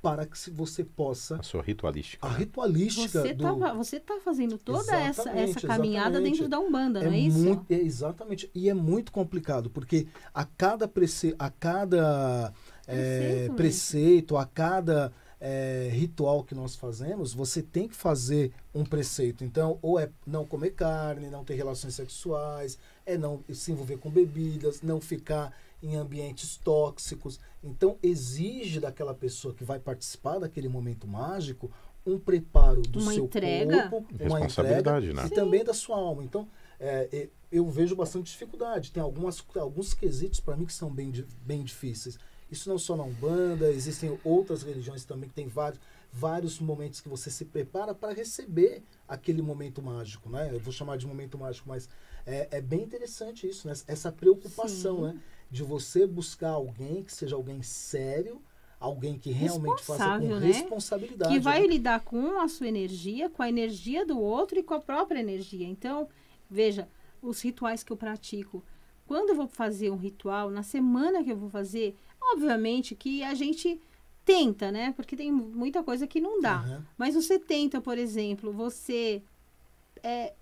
para que você possa... A sua ritualística. A né? ritualística Você tá fazendo toda essa Exatamente, caminhada exatamente. dentro da Umbanda, não é isso? Muito, exatamente. E é muito complicado, porque a cada preceito, a cada ritual que nós fazemos, você tem que fazer um preceito. Então, ou é não comer carne, não ter relações sexuais, é não se envolver com bebidas, não ficar em ambientes tóxicos. Então, exige daquela pessoa que vai participar daquele momento mágico um preparo do Uma seu entrega. corpo, uma Responsabilidade, entrega, né? e também da sua alma. Então, eu vejo bastante dificuldade. Tem alguns quesitos para mim que são bem difíceis. Isso não só na Umbanda, existem outras religiões também que tem vários momentos que você se prepara para receber aquele momento mágico, né? Eu vou chamar de momento mágico, mas é bem interessante isso, né? Essa preocupação, Sim. né? De você buscar alguém que seja alguém sério, alguém que realmente faça com Responsável, né? responsabilidade. Que vai né? lidar com a sua energia, com a energia do outro e com a própria energia. Então, veja, os rituais que eu pratico. Quando eu vou fazer um ritual, na semana que eu vou fazer, obviamente que a gente tenta, né? Porque tem muita coisa que não dá. Aham. Mas você tenta, por exemplo, você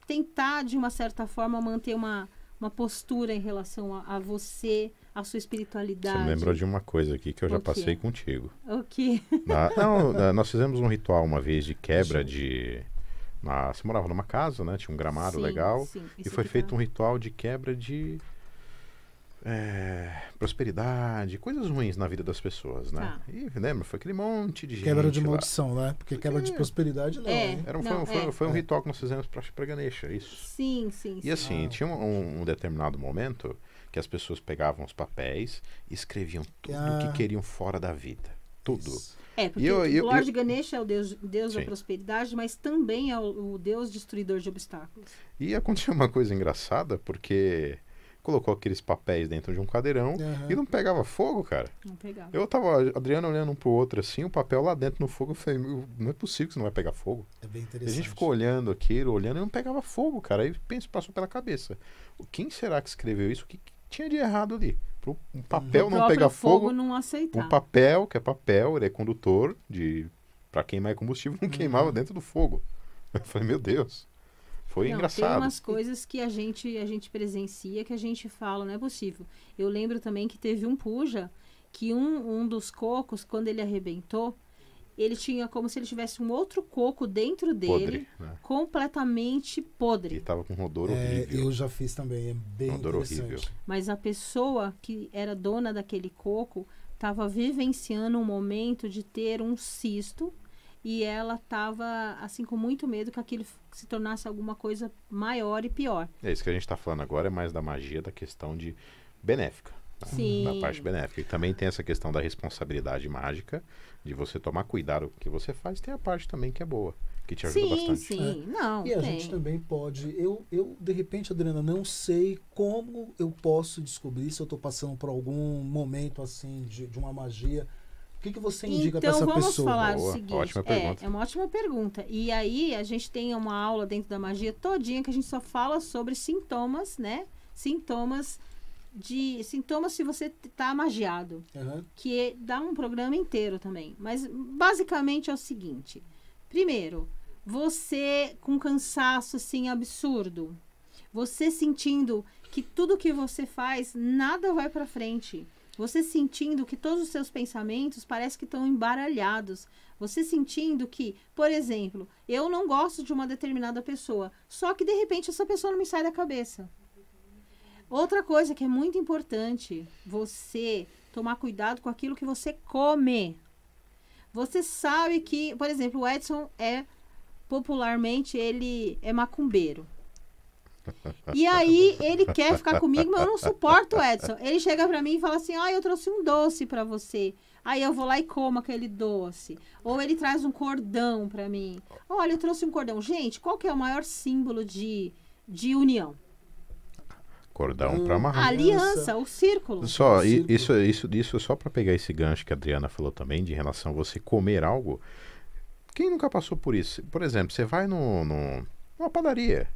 tentar, de uma certa forma, manter uma postura em relação a você, a sua espiritualidade. Você me lembrou de uma coisa aqui que eu já O quê? passei contigo. O quê? Nós fizemos um ritual uma vez de quebra de... Você morava numa casa, né? Tinha um gramado Sim, legal. sim. E Isso foi aqui feito tá- um ritual de quebra de prosperidade, coisas ruins na vida das pessoas, né? Tá. E lembra, foi aquele monte de gente Quebra de lá. maldição, né? Porque quebra de prosperidade não, É. né? Foi um ritual que nós fizemos para Ganesha, isso. Sim, sim, E assim, Ah. tinha um determinado momento que as pessoas pegavam os papéis e escreviam tudo o que queriam fora da vida. Tudo. Isso. Porque eu- o Lord Ganesha é o deus da Sim. prosperidade, mas também é o deus destruidor de obstáculos. E aconteceu uma coisa engraçada, porque colocou aqueles papéis dentro de um cadeirão Aham. e não pegava fogo, cara. Não pegava. Eu tava, a Adriana olhando um pro outro assim, o papel lá dentro no fogo, eu falei, não é possível que você não vai pegar fogo. É bem E interessante. a gente ficou olhando aquilo, olhando e não pegava fogo, cara. Aí passou pela cabeça. Quem será que escreveu isso? O que tinha de errado ali? Pro um papel O não próprio pegar fogo, não aceitar. um papel, que é papel, ele é condutor pra queimar combustível, não queimava dentro do fogo. Eu falei, meu Deus. Foi Não, engraçado. Tem umas coisas que a gente presencia, que a gente fala, não é possível. Eu lembro também que teve um puja, que um dos cocos, quando ele arrebentou, ele tinha como se ele tivesse um outro coco dentro dele, Podre, né? completamente E podre. tava com um odor horrível. Eu já fiz também, é bem Odor interessante. horrível. Mas a pessoa que era dona daquele coco estava vivenciando um momento de ter um cisto e ela estava assim com muito medo que aquilo se tornasse alguma coisa maior e pior. É isso que a gente tá falando agora, é mais da magia da questão de benéfica. Né? Sim. Da parte benéfica. E também tem essa questão da responsabilidade mágica, de você tomar cuidado com o que você faz. Tem a parte também que é boa, que te ajuda Sim, bastante. sim. Não, E a tem. gente também pode... Eu, de repente, Adriana, não sei como eu posso descobrir se eu estou passando por algum momento, assim, de uma magia. O que você indica para Então essa vamos pessoa? falar Boa, o seguinte. ótima pergunta. É uma ótima pergunta. E aí a gente tem uma aula dentro da magia todinha que a gente só fala sobre sintomas, né? Sintomas se você tá magiado. Aham. Que dá um programa inteiro também. Mas basicamente é o seguinte. Primeiro, você com cansaço assim absurdo. Você sentindo que tudo que você faz, nada vai para frente. Você sentindo que todos os seus pensamentos parece que estão embaralhados. Você sentindo que, por exemplo, eu não gosto de uma determinada pessoa, só que de repente essa pessoa não me sai da cabeça. Outra coisa que é muito importante, você tomar cuidado com aquilo que você come. Você sabe que, por exemplo, o Edson popularmente, ele é macumbeiro. E aí, ele quer ficar comigo, mas eu não suporto o Edson. Ele chega pra mim e fala assim, eu trouxe um doce pra você. Aí eu vou lá e como aquele doce. Ou ele traz um cordão pra mim. Olha, eu trouxe um cordão. Gente, qual que é o maior símbolo de união? Cordão para amarrar. A aliança, o círculo. Só, O círculo. isso só para pegar esse gancho que a Adriana falou também, de relação a você comer algo. Quem nunca passou por isso? Por exemplo, você vai numa padaria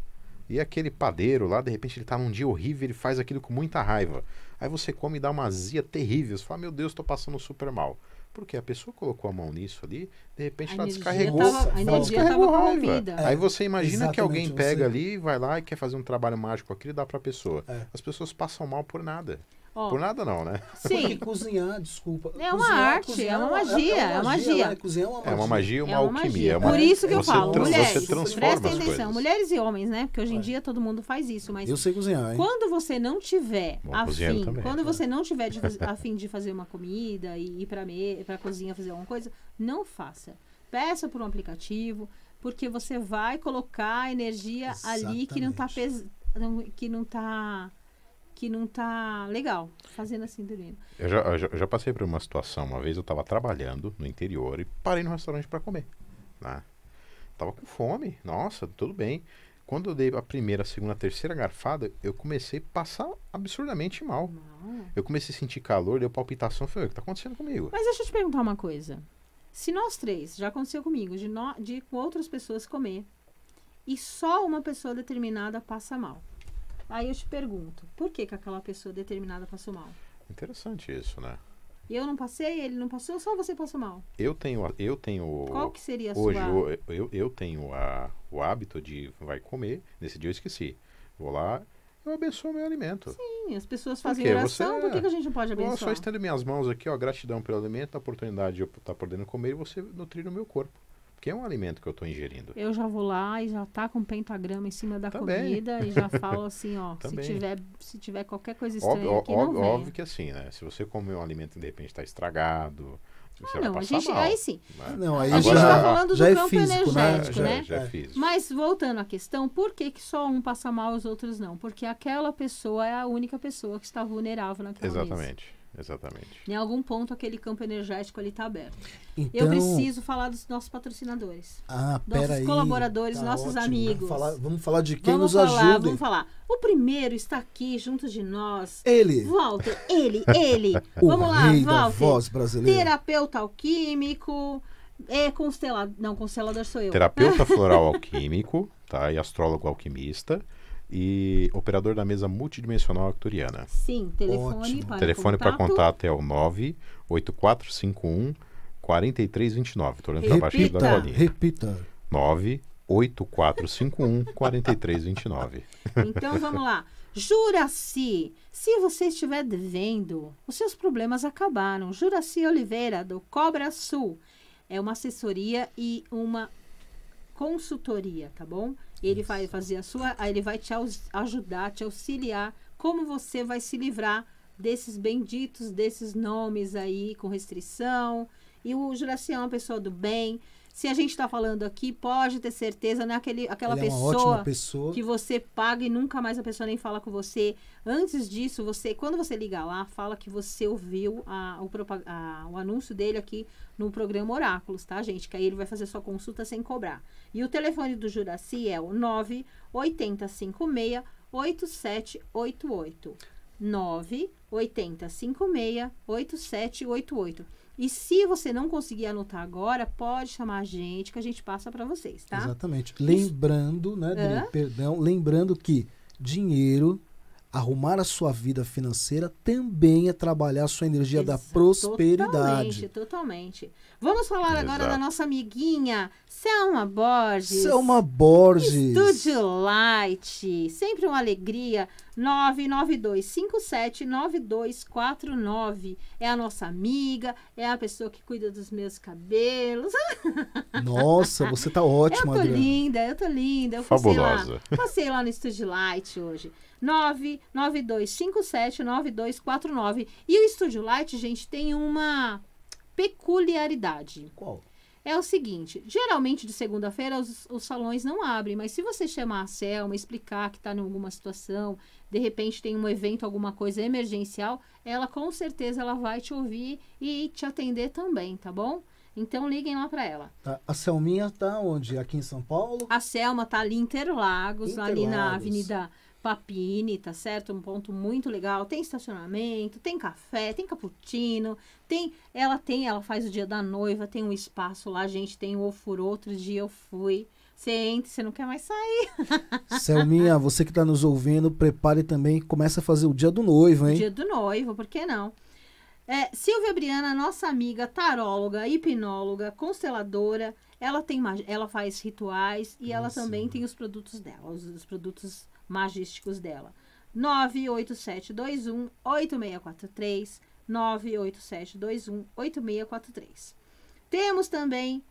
e aquele padeiro lá, de repente ele tá num dia horrível, ele faz aquilo com muita raiva. Aí você come e dá uma azia terrível. Você fala, meu Deus, tô passando super mal. Porque a pessoa colocou a mão nisso ali, de repente ela descarregou. A energia estava comovida. Aí você imagina que alguém exatamente, pega você- ali, vai lá e quer fazer um trabalho mágico aqui e dá pra pessoa. É. As pessoas passam mal por nada. Ó, Por nada não, né? Porque sim, cozinhar, desculpa. É uma arte, é uma magia, é uma magia. né? Cozinhar é uma magia. É uma magia, uma é uma alquimia. magia. É uma... Por isso que eu você falo, mulheres, você transforma prestem as atenção, coisas. mulheres e homens, né? Porque hoje em É. dia todo mundo faz isso, mas Eu sei cozinhar, hein? quando você não tiver Bom cozinheiro afim, também. quando você não tiver afim de fazer uma comida e ir pra cozinha fazer alguma coisa, não faça. Peça por um aplicativo, porque você vai colocar energia ali que não tá que não tá legal, fazendo assim, dormindo. Eu já passei por uma situação, uma vez eu estava trabalhando no interior e parei no restaurante para comer. Né? Tava com fome, nossa, tudo bem. Quando eu dei a primeira, a segunda, a terceira garfada, eu comecei a passar absurdamente mal. Não. Eu comecei a sentir calor, deu palpitação, falei, o que tá acontecendo comigo? Mas deixa eu te perguntar uma coisa. Se nós três, já aconteceu comigo, de ir com outras pessoas comer, e só uma pessoa determinada passa mal. Aí eu te pergunto, por que aquela pessoa determinada passou mal? Interessante isso, né? Eu não passei, ele não passou, só você passou mal. Eu tenho Qual que seria a hoje sua... eu tenho o hábito de vai comer, nesse dia eu esqueci. Vou lá, eu abençoo o meu alimento. Sim, as pessoas Por fazem quê? oração, por que a gente não pode Eu só abençoar? estendo minhas mãos aqui, ó, gratidão pelo alimento, a oportunidade de eu estar podendo comer e você nutrir o meu corpo. Porque é um alimento que eu estou ingerindo. Eu já vou lá e já tá com pentagrama em cima da Também. comida e já falo assim, ó, Também. se tiver qualquer coisa estranha Óbvio, aqui, não venha. óbvio que assim, né? Se você comer um alimento e de repente está estragado, você vai Não, a passar gente, mal. aí sim. Né? Não, aí A gente já, tá falando do já é campo físico, energético, né? Já É. fiz. Mas voltando à questão, por que, que só um passa mal e os outros não? Porque aquela pessoa é a única pessoa que está vulnerável naquela mesa. Exatamente. Em algum ponto aquele campo energético ali está aberto. Então, Eu preciso falar dos nossos patrocinadores. nossos nossos colaboradores, nossos amigos. Vamos falar de quem Vamos nos falar, ajuda. vamos falar. O primeiro está aqui junto de nós. Ele, Walter, ele. o Vamos lá, rei da Walter. voz brasileira. Terapeuta alquímico, constelador sou eu. Terapeuta floral alquímico, tá? E astrólogo alquimista. E operador da mesa multidimensional arcturiana. Sim, telefone Ótimo. para Telefone para contato. contato é o 98451 4329. Estou olhando para baixo Repita. da bolinha. Repita. 98451 4329. Então vamos lá. Juraci, se você estiver devendo, os seus problemas acabaram. Juraci Oliveira, do Cobra Sul. É uma assessoria e uma consultoria, tá bom? Ele vai fazer ele vai te ajudar, te auxiliar como você vai se livrar desses benditos, desses nomes aí com restrição. E o Juraci é uma pessoa do bem. Se a gente está falando aqui, pode ter certeza, não é aquela Ele é uma pessoa ótima pessoa. que você paga e nunca mais a pessoa nem fala com você. Antes disso, quando você liga lá, fala que você ouviu o anúncio dele aqui no programa Oráculos, tá, gente? Que aí ele vai fazer sua consulta sem cobrar. E o telefone do Juraci é o 98056-8788. 98056-8788. E se você não conseguir anotar agora, pode chamar a gente que a gente passa para vocês, tá? Exatamente. Lembrando, né, Adri, perdão, lembrando que dinheiro, arrumar a sua vida financeira também é trabalhar a sua energia da prosperidade. Totalmente. Vamos falar agora Exato. da nossa amiguinha Selma Borges. Selma Borges. Estúdio Light. Sempre uma alegria. 992579249. É a nossa amiga, é a pessoa que cuida dos meus cabelos. Nossa, você tá ótima, Eu tô Adriana. linda, eu tô linda. Eu Fabulosa. Passei lá no Estúdio Light hoje. 992579249. E o Estúdio Light, gente, tem uma peculiaridade. Qual? É o seguinte, geralmente de segunda-feira os salões não abrem, mas se você chamar a Selma, explicar que está em alguma situação, de repente tem um evento, alguma coisa emergencial, ela com certeza ela vai te ouvir e te atender também, tá bom? Então liguem lá para ela. Tá. A Selminha tá onde? Aqui em São Paulo? A Selma tá ali em Interlagos, ali na Interlagos. Avenida Papini, tá certo? Um ponto muito legal. Tem estacionamento, tem café, tem cappuccino, ela faz o dia da noiva, tem um espaço lá, gente, tem o ofurô. Outro dia eu fui. Você entra, você não quer mais sair. Selminha, você que tá nos ouvindo, prepare também, começa a fazer o dia do noivo, hein? Dia do noivo, por que não? Silvia Briana, nossa amiga, taróloga, hipnóloga, consteladora, ela faz rituais e ela também tem os produtos dela, os produtos magísticos dela. 98721-8643, 98721-8643. Temos também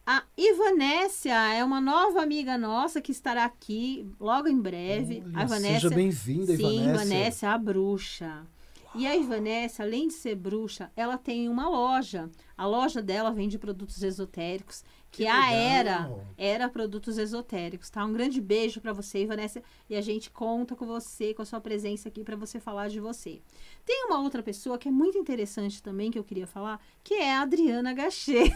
a Ivanécia, é uma nova amiga nossa que estará aqui logo em breve. Olha, A Ivanécia, seja bem-vinda, Ivanécia. Sim, Ivanécia, a bruxa. E a Ivanécia, além de ser bruxa, ela tem uma loja. A loja dela vende produtos esotéricos, que a era produtos esotéricos, tá? Um grande beijo pra você, Ivanécia, e a gente conta com você, com a sua presença aqui pra você falar de você. Tem uma outra pessoa que é muito interessante também, que eu queria falar, que é a Adriana Gachet.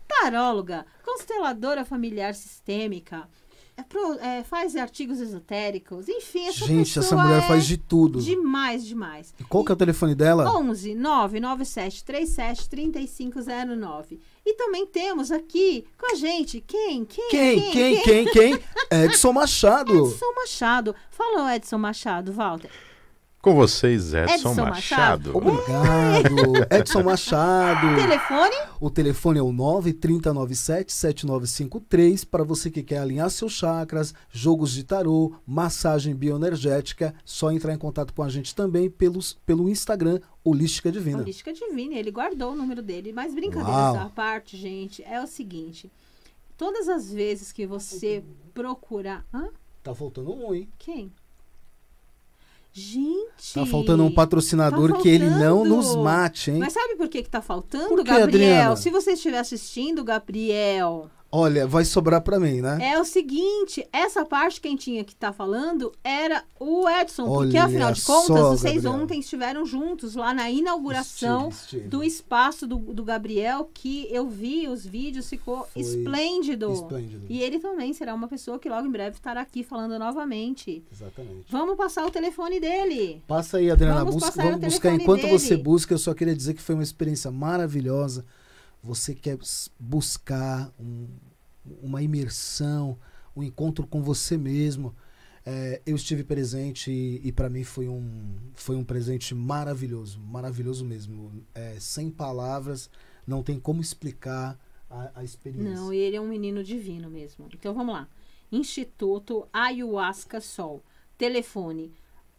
Taróloga, consteladora familiar sistêmica, faz artigos esotéricos, enfim, essa mulher faz de tudo. Demais, demais. E qual que é o telefone dela? 11 997 37 3509. E também temos aqui com a gente, quem? Edson Machado. Edson Machado. Falou, Edson Machado, Walter. Com vocês, Edson Edson Machado. Obrigado, Edson Machado. Telefone? O telefone é o 93097-7953 para você que quer alinhar seus chakras, jogos de tarô, massagem bioenergética. Só entrar em contato com a gente também pelo Instagram Holística Divina. Holística Divina, ele guardou o número dele. Mas brincadeiras à parte, gente, é o seguinte. Todas as vezes que você procurar... Tá faltando um, hein? Quem? Gente... Tá faltando um patrocinador que ele não nos mate, hein? Mas sabe por que tá faltando, por que, Gabriel? Adriana? Se você estiver assistindo, Gabriel... Olha, vai sobrar pra mim, né? É o seguinte, essa parte quem tinha que tá falando era o Edson, porque Olha afinal de contas, só, vocês Gabriel. ontem estiveram juntos lá na inauguração Estive. do espaço do Gabriel, que eu vi os vídeos, ficou Foi esplêndido. esplêndido. E ele também será uma pessoa que logo em breve estará aqui falando novamente. Exatamente. Vamos passar o telefone dele. Passa aí, Adriana. Vamos passar o Vamos buscar. telefone Enquanto dele. você busca, eu só queria dizer que foi uma experiência maravilhosa. Você quer buscar uma imersão, um encontro com você mesmo. Eu estive presente e para mim foi um presente maravilhoso. Maravilhoso mesmo. Sem palavras, não tem como explicar a experiência. Não, ele é um menino divino mesmo. Então vamos lá. Instituto Ayahuasca Sol. Telefone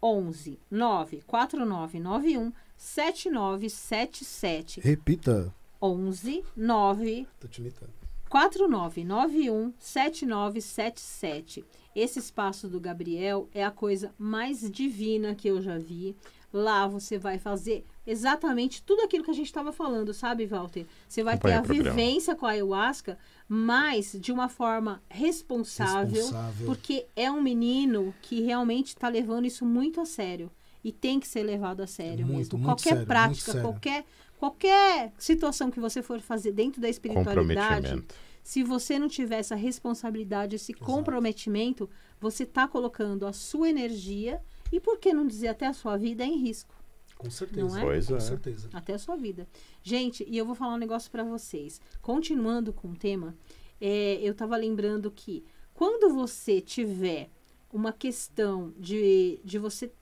11 94991 7977. Repita. 11 9 Tô te imitando. 4991-7977. Esse espaço do Gabriel é a coisa mais divina que eu já vi. Lá você vai fazer exatamente tudo aquilo que a gente estava falando, sabe, Walter? Você vai ter a vivência com a ayahuasca, mas de uma forma responsável, porque é um menino que realmente está levando isso muito a sério. E tem que ser levado a sério mesmo. Muito Qualquer sério, prática, muito sério. qualquer situação que você for fazer dentro da espiritualidade, Comprometimento. se você não tiver essa responsabilidade, esse comprometimento, você está colocando a sua energia e, por que não dizer, até a sua vida em risco. Com certeza. Não é? Pois Com é. certeza. Até a sua vida. Gente, e eu vou falar um negócio para vocês. Continuando com o tema, eu estava lembrando que quando você tiver uma questão de você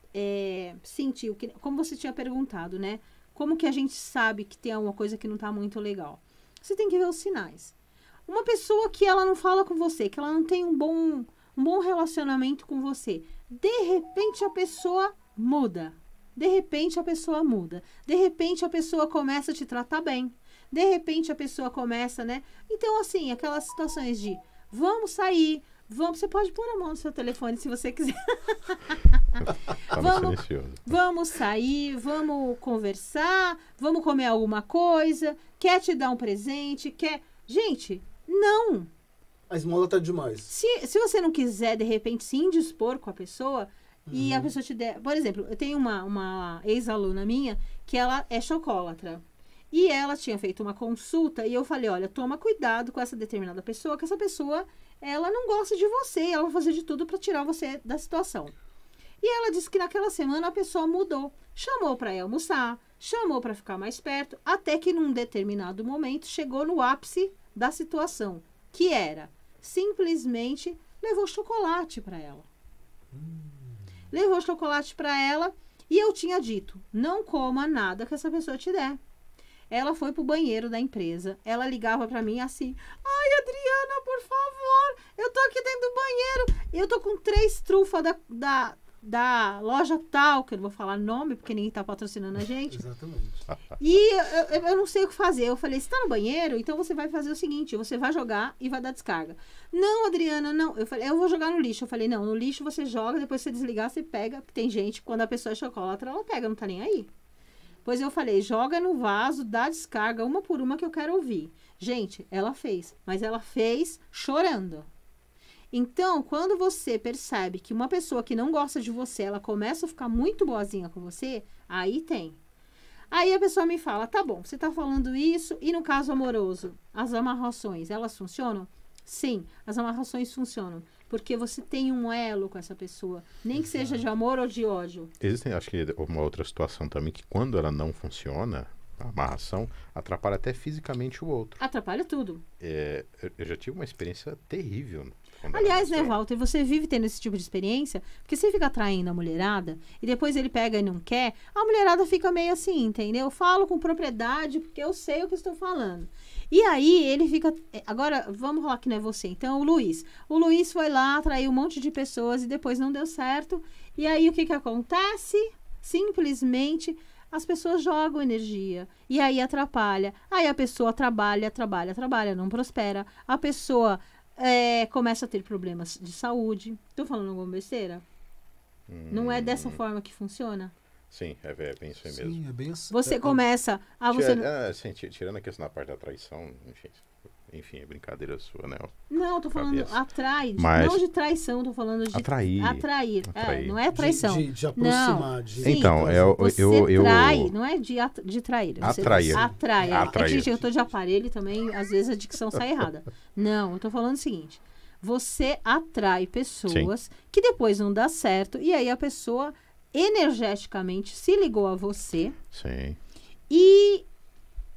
sentir, como você tinha perguntado, né? Como que a gente sabe que tem alguma coisa que não está muito legal? Você tem que ver os sinais. Uma pessoa que ela não fala com você, que ela não tem um bom relacionamento com você, de repente a pessoa muda. De repente a pessoa muda. De repente a pessoa começa a te tratar bem. De repente a pessoa começa, né? Então, assim, aquelas situações de vamos sair, você pode pôr a mão no seu telefone se você quiser. Tá no silencioso. Vamos sair, vamos conversar, vamos comer alguma coisa, quer te dar um presente, quer... Gente, não. A esmola tá demais. Se você não quiser, de repente, se indispor com a pessoa e a pessoa te der... Por exemplo, eu tenho uma ex-aluna minha que ela é chocólatra. E ela tinha feito uma consulta e eu falei, olha, toma cuidado com essa determinada pessoa, que essa pessoa, ela não gosta de você, ela vai fazer de tudo para tirar você da situação. E ela disse que naquela semana a pessoa mudou. Chamou para ir almoçar, chamou para ficar mais perto, até que num determinado momento chegou no ápice da situação, que era simplesmente levou chocolate para ela. Levou chocolate para ela e eu tinha dito, não coma nada que essa pessoa te der. Ela foi pro banheiro da empresa, ela ligava para mim assim, ai, Adriana, por favor, eu tô aqui dentro do banheiro, eu tô com 3 trufas da loja tal, que eu não vou falar nome, porque ninguém tá patrocinando a gente. Exatamente. E eu não sei o que fazer. Eu falei, você tá no banheiro? Então você vai fazer o seguinte, você vai jogar e vai dar descarga. Não, Adriana, não. Eu falei, eu vou jogar no lixo. Eu falei, não, no lixo você joga, depois você desligar, você pega. Porque tem gente, quando a pessoa é chocolatra, ela pega, não tá nem aí. Pois eu falei, joga no vaso, dá descarga, uma por uma que eu quero ouvir. Gente, ela fez. Mas ela fez chorando. Então, quando você percebe que uma pessoa que não gosta de você, ela começa a ficar muito boazinha com você, aí tem. Aí a pessoa me fala, tá bom, você tá falando isso, e no caso amoroso, as amarrações, elas funcionam? Sim, as amarrações funcionam, porque você tem um elo com essa pessoa, nem que seja de amor ou de ódio. Existem, acho que uma outra situação também, que quando ela não funciona, a amarração atrapalha até fisicamente o outro. Atrapalha tudo. Eu já tive uma experiência terrível. Aliás, né, Walter, você vive tendo esse tipo de experiência, porque você fica atraindo a mulherada, e depois ele pega e não quer, a mulherada fica meio assim, entendeu? Eu falo com propriedade, porque eu sei o que estou falando. E aí, ele fica... Agora, vamos falar que não é você. Então, o Luiz. O Luiz foi lá, atraiu um monte de pessoas, e depois não deu certo. E aí, o que acontece? Simplesmente... As pessoas jogam energia e aí atrapalha. Aí a pessoa trabalha, não prospera. A pessoa começa a ter problemas de saúde. Estou falando alguma besteira? Não é dessa forma que funciona? Sim, é bem isso aí mesmo. Sim, é bem assim. Você começa a... Tirando a questão da parte da traição, enfim, é brincadeira sua, né? Não, eu tô falando atrai, Mas... não de traição, tô falando de atrair. Não é traição. De aproximar. Não. De... Então, você trai, não é de trair. Você Atrair. Atrai. Atrair. Gente, eu tô de aparelho também, às vezes a dicção sai errada. Não, eu tô falando o seguinte, você atrai pessoas que depois não dá certo, e aí a pessoa energeticamente se ligou a você. Sim. E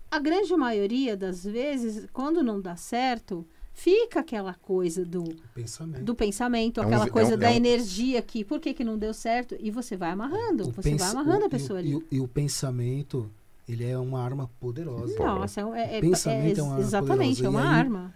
a grande maioria das vezes, quando não dá certo, fica aquela coisa do pensamento, aquela coisa da energia que, por que não deu certo? E você vai amarrando, vai amarrando a pessoa ali. E o pensamento, ele é uma arma poderosa. Nossa, pensamento é uma arma exatamente, poderosa. é uma arma.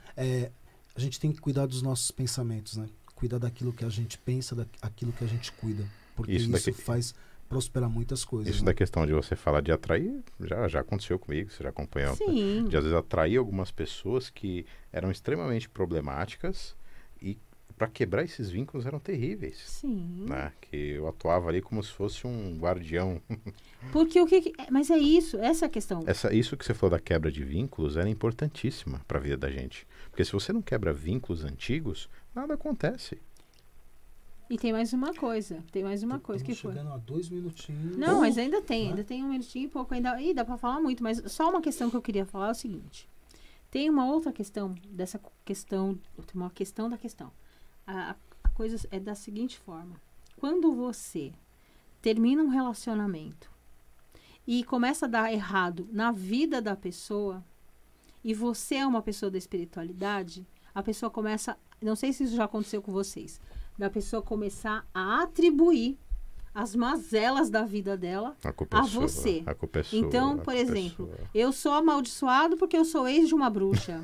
A gente tem que cuidar dos nossos pensamentos, né? Cuidar daquilo que a gente pensa, daquilo que a gente cuida. Porque isso faz... prosperar muitas coisas. Isso da questão de você falar de atrair, já aconteceu comigo, você já acompanhou. Sim. De às vezes atrair algumas pessoas que eram extremamente problemáticas e para quebrar esses vínculos eram terríveis. Sim. Né? Que eu atuava ali como se fosse um guardião. Porque o que... Mas é isso, essa é a questão. Isso que você falou da quebra de vínculos era importantíssima para a vida da gente. Porque se você não quebra vínculos antigos, nada acontece. E tem mais uma coisa. Que foi? Chegando a 2 minutinhos. Não, mas ainda tem 1 minutinho e pouco. Ih, dá pra falar muito, mas só uma questão que eu queria falar é o seguinte. Tem uma outra questão dessa questão, uma questão da questão. A coisa é da seguinte forma. Quando você termina um relacionamento e começa a dar errado na vida da pessoa, e você é uma pessoa da espiritualidade, a pessoa começa... Não sei se isso já aconteceu com vocês. Da pessoa começar a atribuir as mazelas da vida dela a você. A culpa é sua, então, por exemplo, eu sou amaldiçoado porque eu sou ex de uma bruxa.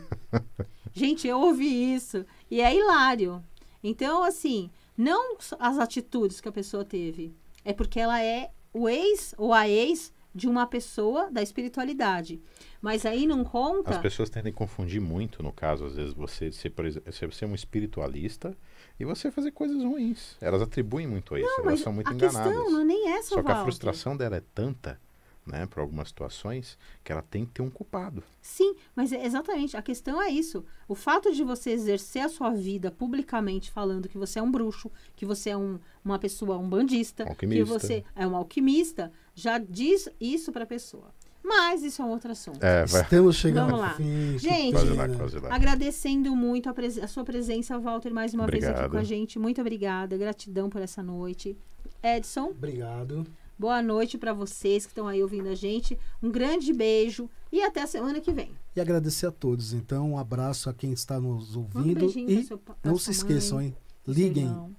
Gente, eu ouvi isso. E é hilário. Então, assim, não as atitudes que a pessoa teve. É porque ela é o ex ou a ex de uma pessoa da espiritualidade. Mas aí não conta... As pessoas tendem a confundir muito, no caso, às vezes, por exemplo, você é um espiritualista e você fazer coisas ruins. Elas atribuem muito a isso, não, elas são muito enganadas. A questão não é nem essa, Só que Walter. a frustração dela é tanta, né, por algumas situações, que ela tem que ter um culpado. Sim, mas exatamente, a questão é isso. O fato de você exercer a sua vida publicamente falando que você é um bruxo, que você é uma pessoa, um bandista, que você é um alquimista, já diz isso para a pessoa. Mas isso é um outro assunto. Vai. Estamos chegando Vamos ao lá. fim. Gente, Quase lá. agradecendo muito a sua presença, Walter, mais uma vez aqui Obrigado. com a gente. Muito obrigada, gratidão por essa noite. Edson, Obrigado. boa noite para vocês que estão aí ouvindo a gente. Um grande beijo e até a semana que vem. E agradecer a todos. Então, um abraço a quem está nos Um ouvindo. beijinho pra E pra não sua se esqueçam, mãe, hein? pro seu Liguem. irmão.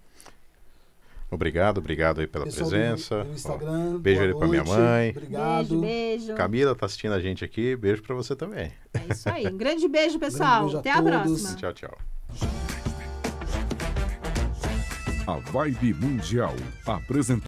Obrigado aí pela Pessoal presença. do Instagram, Beijo boa aí pra minha noite. mãe. Obrigado. Beijo. Camila tá assistindo a gente aqui. Beijo pra você também. É isso aí. Um grande beijo, pessoal. beijo a Até a todos. próxima. Tchau, tchau. A Vibe Mundial apresentou